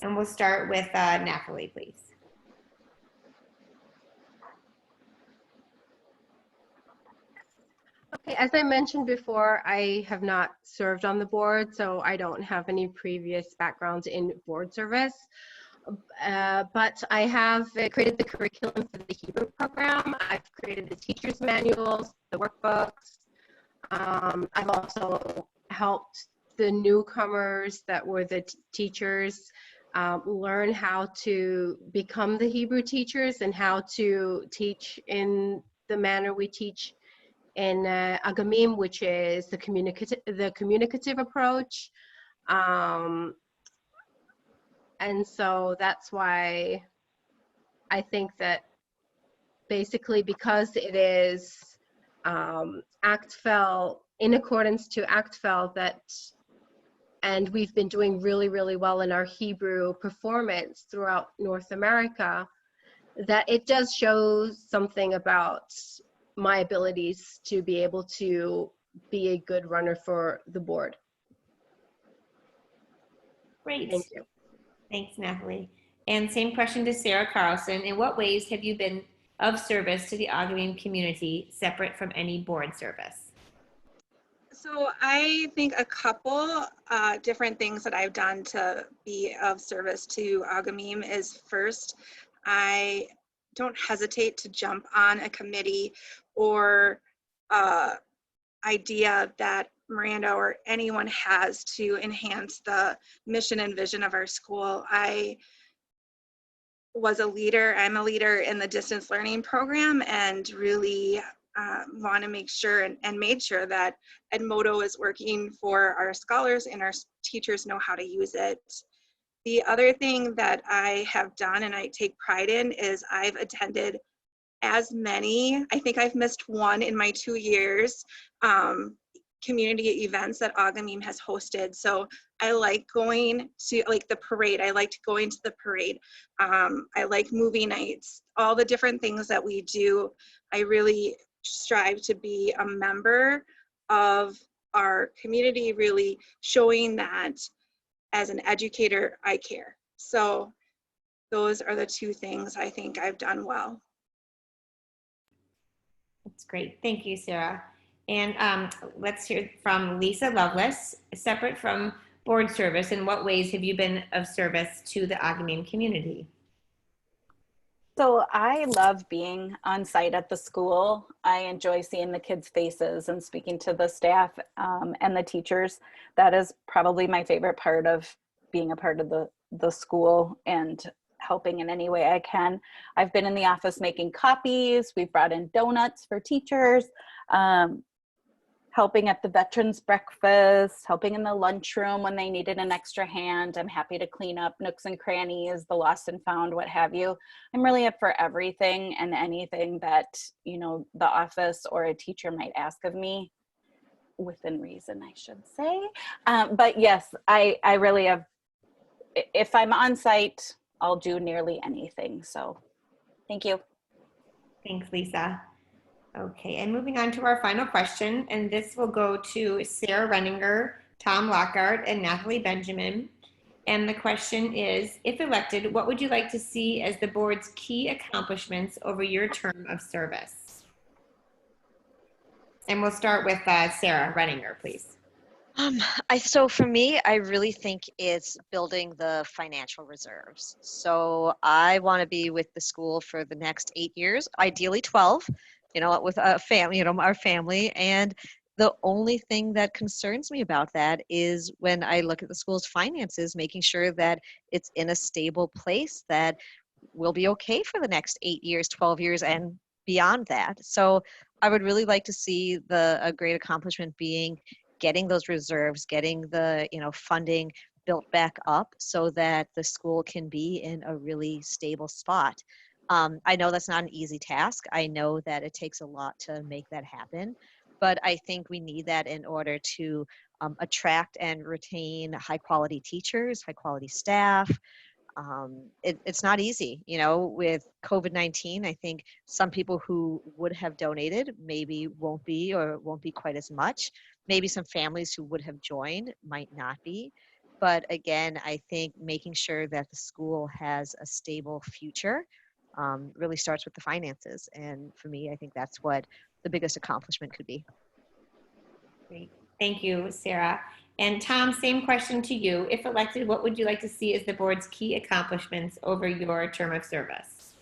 And we'll start with Natalie, please. Okay, as I mentioned before, I have not served on the board, so I don't have any previous background in board service. But I have created the curriculum for the Hebrew program. I've created the teacher's manuals, the workbooks. I've also helped the newcomers that were the teachers learn how to become the Hebrew teachers and how to teach in the manner we teach in Agamim, which is the communicative approach. And so that's why I think that basically because it is ACTFL, in accordance to ACTFL, that, and we've been doing really, really well in our Hebrew performance throughout North America, that it does show something about my abilities to be able to be a good runner for the board. Great. Thank you. Thanks, Natalie. And same question to Sarah Carlson. In what ways have you been of service to the Agamim community separate from any board service? So I think a couple different things that I've done to be of service to Agamim is, first, I don't hesitate to jump on a committee or idea that Miranda or anyone has to enhance the mission and vision of our school. I was a leader, I'm a leader in the distance learning program, and really want to make sure and made sure that Edmodo is working for our scholars and our teachers know how to use it. The other thing that I have done and I take pride in is I've attended as many, I think I've missed one in my 2 years, community events that Agamim has hosted. So I like going to, like, the parade. I liked going to the parade. I like movie nights, all the different things that we do. I really strive to be a member of our community, really showing that as an educator, I care. So those are the two things I think I've done well. That's great. Thank you, Sarah. And let's hear from Lisa Lovelace. Separate from board service, in what ways have you been of service to the Agamim community? So I love being on site at the school. I enjoy seeing the kids' faces and speaking to the staff and the teachers. That is probably my favorite part of being a part of the school and helping in any way I can. I've been in the office making copies. We've brought in donuts for teachers, helping at the veterans breakfast, helping in the lunchroom when they needed an extra hand. I'm happy to clean up nooks and crannies, the lost and found, what have you. I'm really up for everything and anything that, you know, the office or a teacher might ask of me, within reason, I should say. But yes, I really have, if I'm on site, I'll do nearly anything. So thank you. Thanks, Lisa. Okay, and moving on to our final question, and this will go to Sarah Renninger, Tom Lockhart, and Natalie Benjamin. And the question is, if elected, what would you like to see as the board's key accomplishments over your term of service? And we'll start with Sarah Renninger, please. So for me, I really think it's building the financial reserves. So I want to be with the school for the next 8 years, ideally 12, you know, with a family, you know, our family. And the only thing that concerns me about that is when I look at the school's finances, making sure that it's in a stable place, that we'll be okay for the next 8 years, 12 years, and beyond that. So I would really like to see a great accomplishment being getting those reserves, getting the funding built back up so that the school can be in a really stable spot. I know that's not an easy task. I know that it takes a lot to make that happen, but I think we need that in order to attract and retain high quality teachers, high quality staff. It's not easy, with COVID-19. I think some people who would have donated maybe won't be, or won't be quite as much. Maybe some families who would have joined might not be. But again, I think making sure that the school has a stable future really starts with the finances. And for me, I think that's what the biggest accomplishment could be. Great. Thank you, Sarah. And Tom, same question to you. If elected, what would you like to see as the board's key accomplishments over your term of service?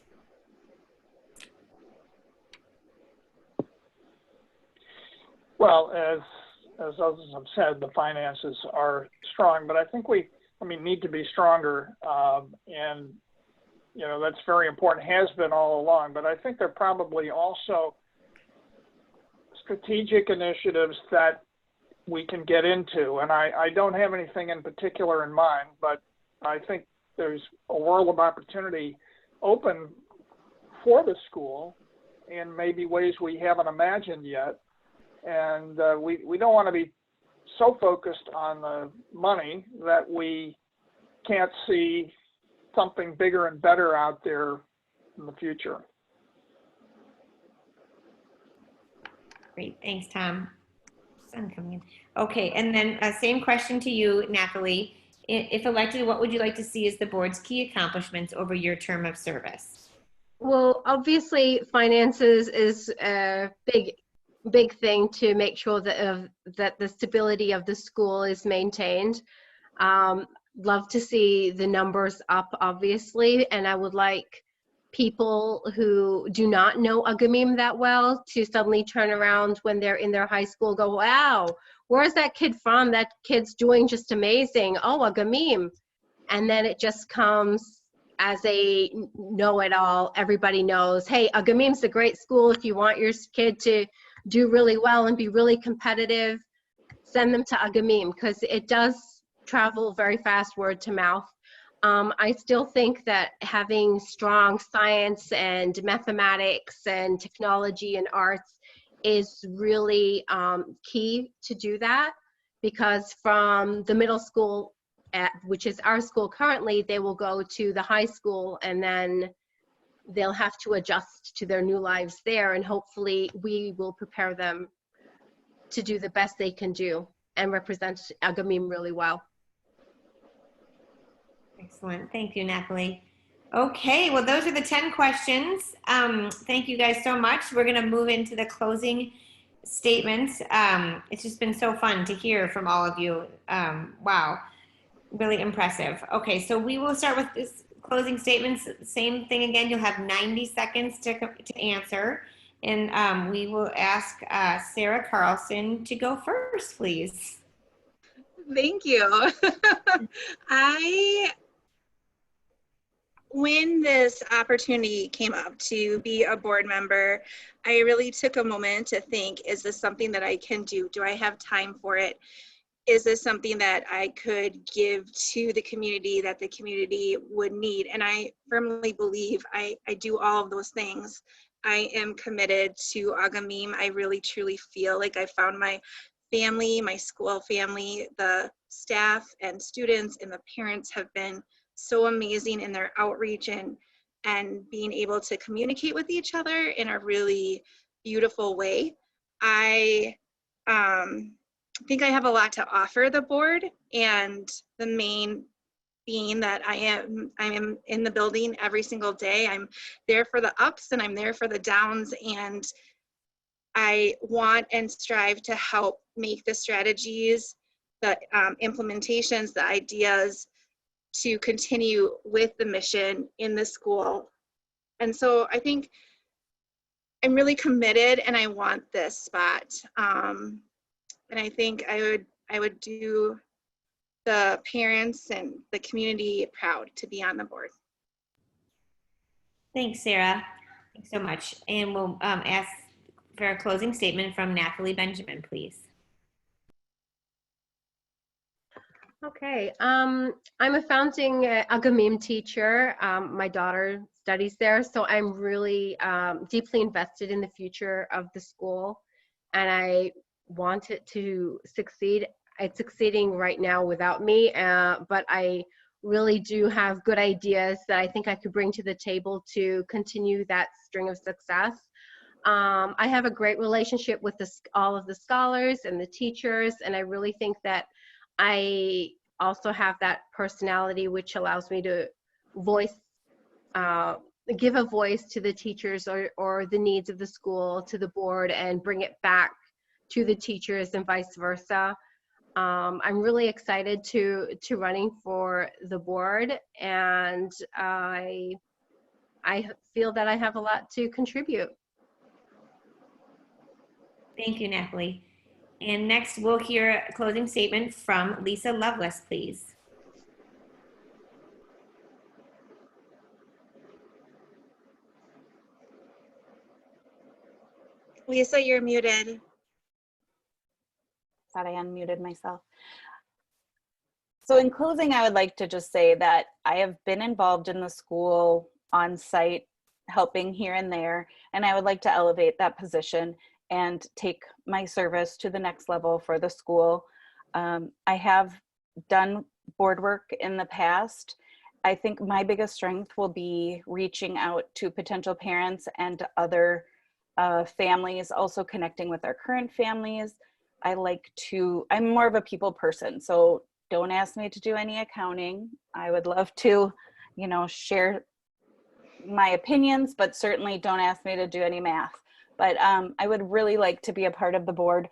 Well, as others have said, the finances are strong, but I think we need to be stronger. And, that's very important, has been all along, but I think there are probably also strategic initiatives that we can get into. And I don't have anything in particular in mind, but I think there's a world of opportunity open for the school in maybe ways we haven't imagined yet. And we don't want to be so focused on the money that we can't see something bigger and better out there in the future. Great, thanks, Tom. Sun coming in. Okay, and then same question to you, Natalie. If elected, what would you like to see as the board's key accomplishments over your term of service? Well, obviously, finances is a big thing to make sure that that the stability of the school is maintained. Love to see the numbers up, obviously, and I would like people who do not know Agamim that well to suddenly turn around when they're in their high school, go, wow, where's that kid from? That kid's doing just amazing. Oh, Agamim. And then it just comes as a know-it-all. Everybody knows, hey, Agamim's a great school. If you want your kid to do really well and be really competitive, send them to Agamim, because it does travel very fast, word to mouth. I still think that having strong science and mathematics and technology and arts is really key to do that, because from the middle school, which is our school currently, they will go to the high school and then they'll have to adjust to their new lives there, and hopefully we will prepare them to do the best they can do and represent Agamim really well. Excellent. Thank you, Natalie. Okay, well, those are the 10 questions. Thank you guys so much. We're going to move into the closing statements. It's just been so fun to hear from all of you. Wow, really impressive. Okay, so we will start with this closing statements. Same thing again. You'll have 90 seconds to answer. And we will ask Sarah Carlson to go first, please. Thank you. When this opportunity came up to be a board member, I really took a moment to think, is this something that I can do? Do I have time for it? Is this something that I could give to the community that the community would need? And I firmly believe I do all of those things. I am committed to Agamim. I really truly feel like I found my family, my school family. The staff and students and the parents have been so amazing in their outreach and being able to communicate with each other in a really beautiful way. I think I have a lot to offer the board, and the main being that I am in the building every single day. I'm there for the ups and I'm there for the downs, and I want and strive to help make the strategies, the implementations, the ideas to continue with the mission in the school. And so I think I'm really committed and I want this spot. And I think I would do the parents and the community proud to be on the board. Thanks, Sarah. Thanks so much. And we'll ask for a closing statement from Natalie Benjamin, please. Okay, I'm a founding Agamim teacher. My daughter studies there, so I'm really deeply invested in the future of the school, and I want it to succeed. It's succeeding right now without me, but I really do have good ideas that I think I could bring to the table to continue that string of success. I have a great relationship with all of the scholars and the teachers, and I really think that I also have that personality which allows me to give a voice to the teachers or the needs of the school, to the board, and bring it back to the teachers and vice versa. I'm really excited to running for the board, and I feel that I have a lot to contribute. Thank you, Natalie. And next, we'll hear a closing statement from Lisa Lovelace, please. Lisa, you're muted. Thought I unmuted myself. So in closing, I would like to just say that I have been involved in the school on site, helping here and there, and I would like to elevate that position and take my service to the next level for the school. I have done board work in the past. I think my biggest strength will be reaching out to potential parents and other families, also connecting with our current families. I'm more of a people person, so don't ask me to do any accounting. I would love to, share my opinions, but certainly don't ask me to do any math. But I would really like to be a part of the board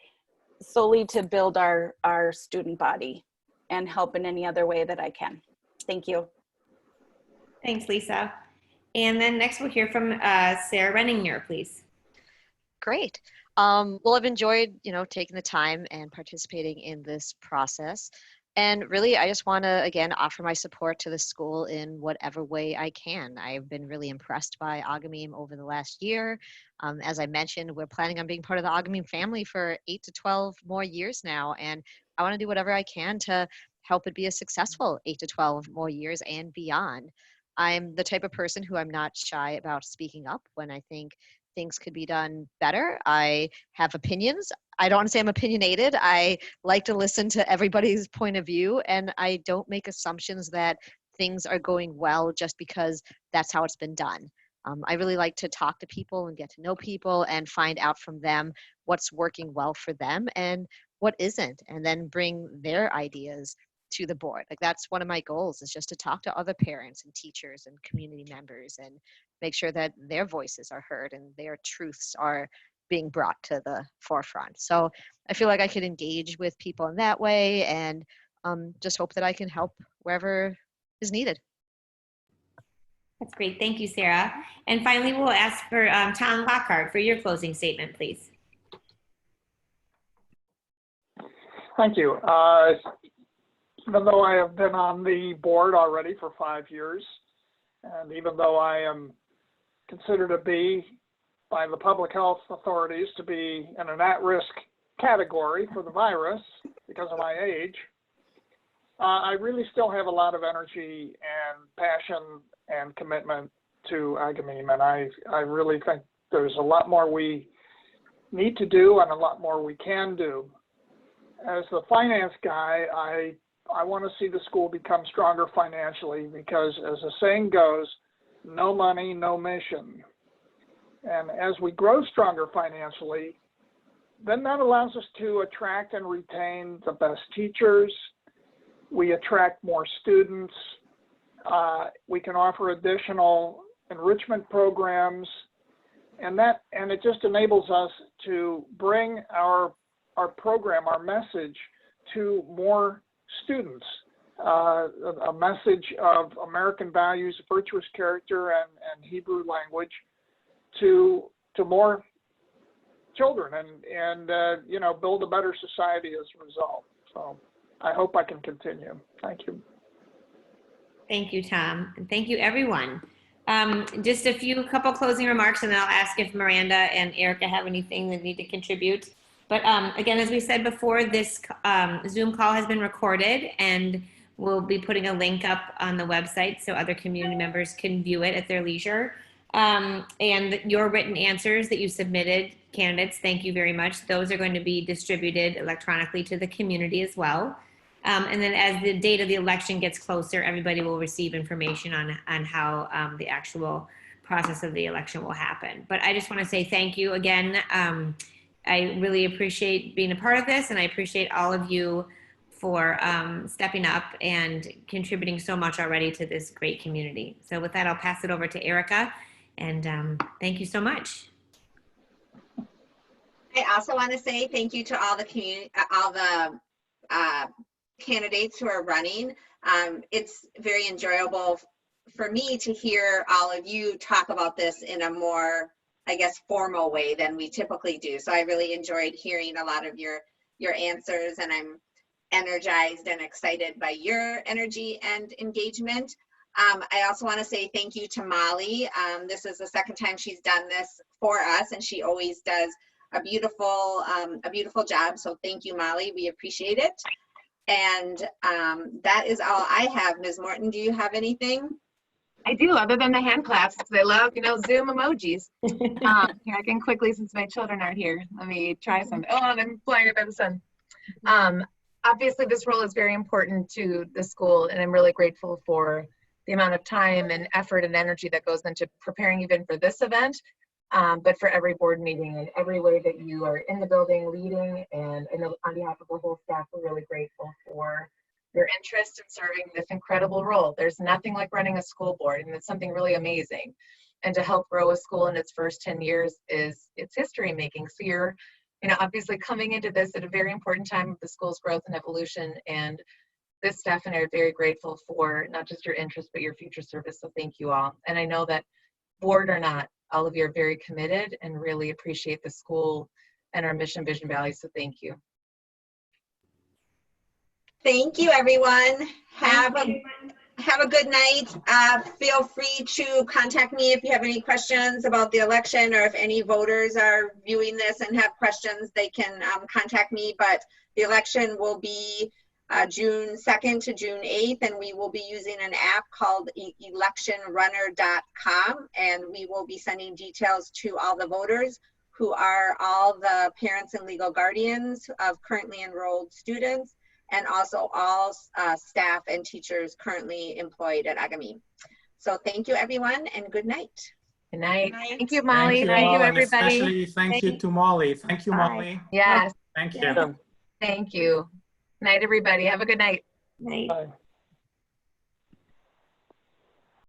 solely to build our student body and help in any other way that I can. Thank you. Thanks, Lisa. And then next we'll hear from Sarah Renninger, please. Great. Well, I've enjoyed, taking the time and participating in this process. And really, I just want to, again, offer my support to the school in whatever way I can. I've been really impressed by Agamim over the last year. As I mentioned, we're planning on being part of the Agamim family for 8 to 12 more years now. And I want to do whatever I can to help it be a successful 8 to 12 more years and beyond. I'm the type of person who I'm not shy about speaking up when I think things could be done better. I have opinions. I don't want to say I'm opinionated. I like to listen to everybody's point of view, and I don't make assumptions that things are going well just because that's how it's been done. I really like to talk to people and get to know people and find out from them what's working well for them and what isn't, and then bring their ideas to the board. Like, that's one of my goals, is just to talk to other parents and teachers and community members and make sure that their voices are heard and their truths are being brought to the forefront. So I feel like I could engage with people in that way, and just hope that I can help wherever is needed. That's great. Thank you, Sarah. And finally, we'll ask for Tom Lockhart for your closing statement, please. Thank you. Even though I have been on the board already for 5 years, and even though I am considered to be, by the public health authorities, to be in an at-risk category for the virus because of my age, I really still have a lot of energy and passion and commitment to Agamim, and I really think there's a lot more we need to do and a lot more we can do. As the finance guy, I want to see the school become stronger financially, because as the saying goes, no money, no mission. And as we grow stronger financially, then that allows us to attract and retain the best teachers. We attract more students. We can offer additional enrichment programs, and it just enables us to bring our program, our message, to more students. A message of American values, virtuous character, and Hebrew language to more children, and build a better society as a result. So I hope I can continue. Thank you. Thank you, Tom, and thank you, everyone. Just a couple closing remarks, and then I'll ask if Miranda and Erica have anything they need to contribute. But again, as we said before, this Zoom call has been recorded, and we'll be putting a link up on the website so other community members can view it at their leisure. And your written answers that you submitted, candidates, thank you very much. Those are going to be distributed electronically to the community as well. And then as the date of the election gets closer, everybody will receive information on how the actual process of the election will happen. But I just want to say thank you again. I really appreciate being a part of this, and I appreciate all of you for stepping up and contributing so much already to this great community. So with that, I'll pass it over to Erica, and thank you so much. I also want to say thank you to all the community, all the candidates who are running. It's very enjoyable for me to hear all of you talk about this in a more, I guess, formal way than we typically do. So I really enjoyed hearing a lot of your answers, and I'm energized and excited by your energy and engagement. I also want to say thank you to Molly. This is the second time she's done this for us, and she always does a beautiful job. So thank you, Molly. We appreciate it. And that is all I have. Ms. Morton, do you have anything? I do, other than the hand claps, because I love, Zoom emojis. Here, I can quickly, since my children aren't here, let me try something. Oh, and I'm blinded by the sun. Obviously, this role is very important to the school, and I'm really grateful for the amount of time and effort and energy that goes into preparing even for this event, but for every board meeting and every way that you are in the building leading. And I know on behalf of the whole staff, we're really grateful for your interest in serving this incredible role. There's nothing like running a school board, and it's something really amazing. And to help grow a school in its first 10 years it's history making. So you're, obviously coming into this at a very important time of the school's growth and evolution. And this staff and I are very grateful for not just your interest, but your future service. So thank you all. And I know that board or not, all of you are very committed and really appreciate the school and our mission, vision, values. So thank you. Thank you, everyone. Have a good night. Feel free to contact me if you have any questions about the election, or if any voters are viewing this and have questions, they can contact me. But the election will be June 2nd to June 8th, and we will be using an app called electionrunner.com, and we will be sending details to all the voters, who are all the parents and legal guardians of currently enrolled students, and also all staff and teachers currently employed at Agamim. So thank you, everyone, and good night. Good night. Thank you, Molly. Thank you, Thank you, everybody. Especially thank you to Molly. Thank you, Molly. Yes. Thank you. Thank you. Night, everybody. Have a good night. Night. Bye.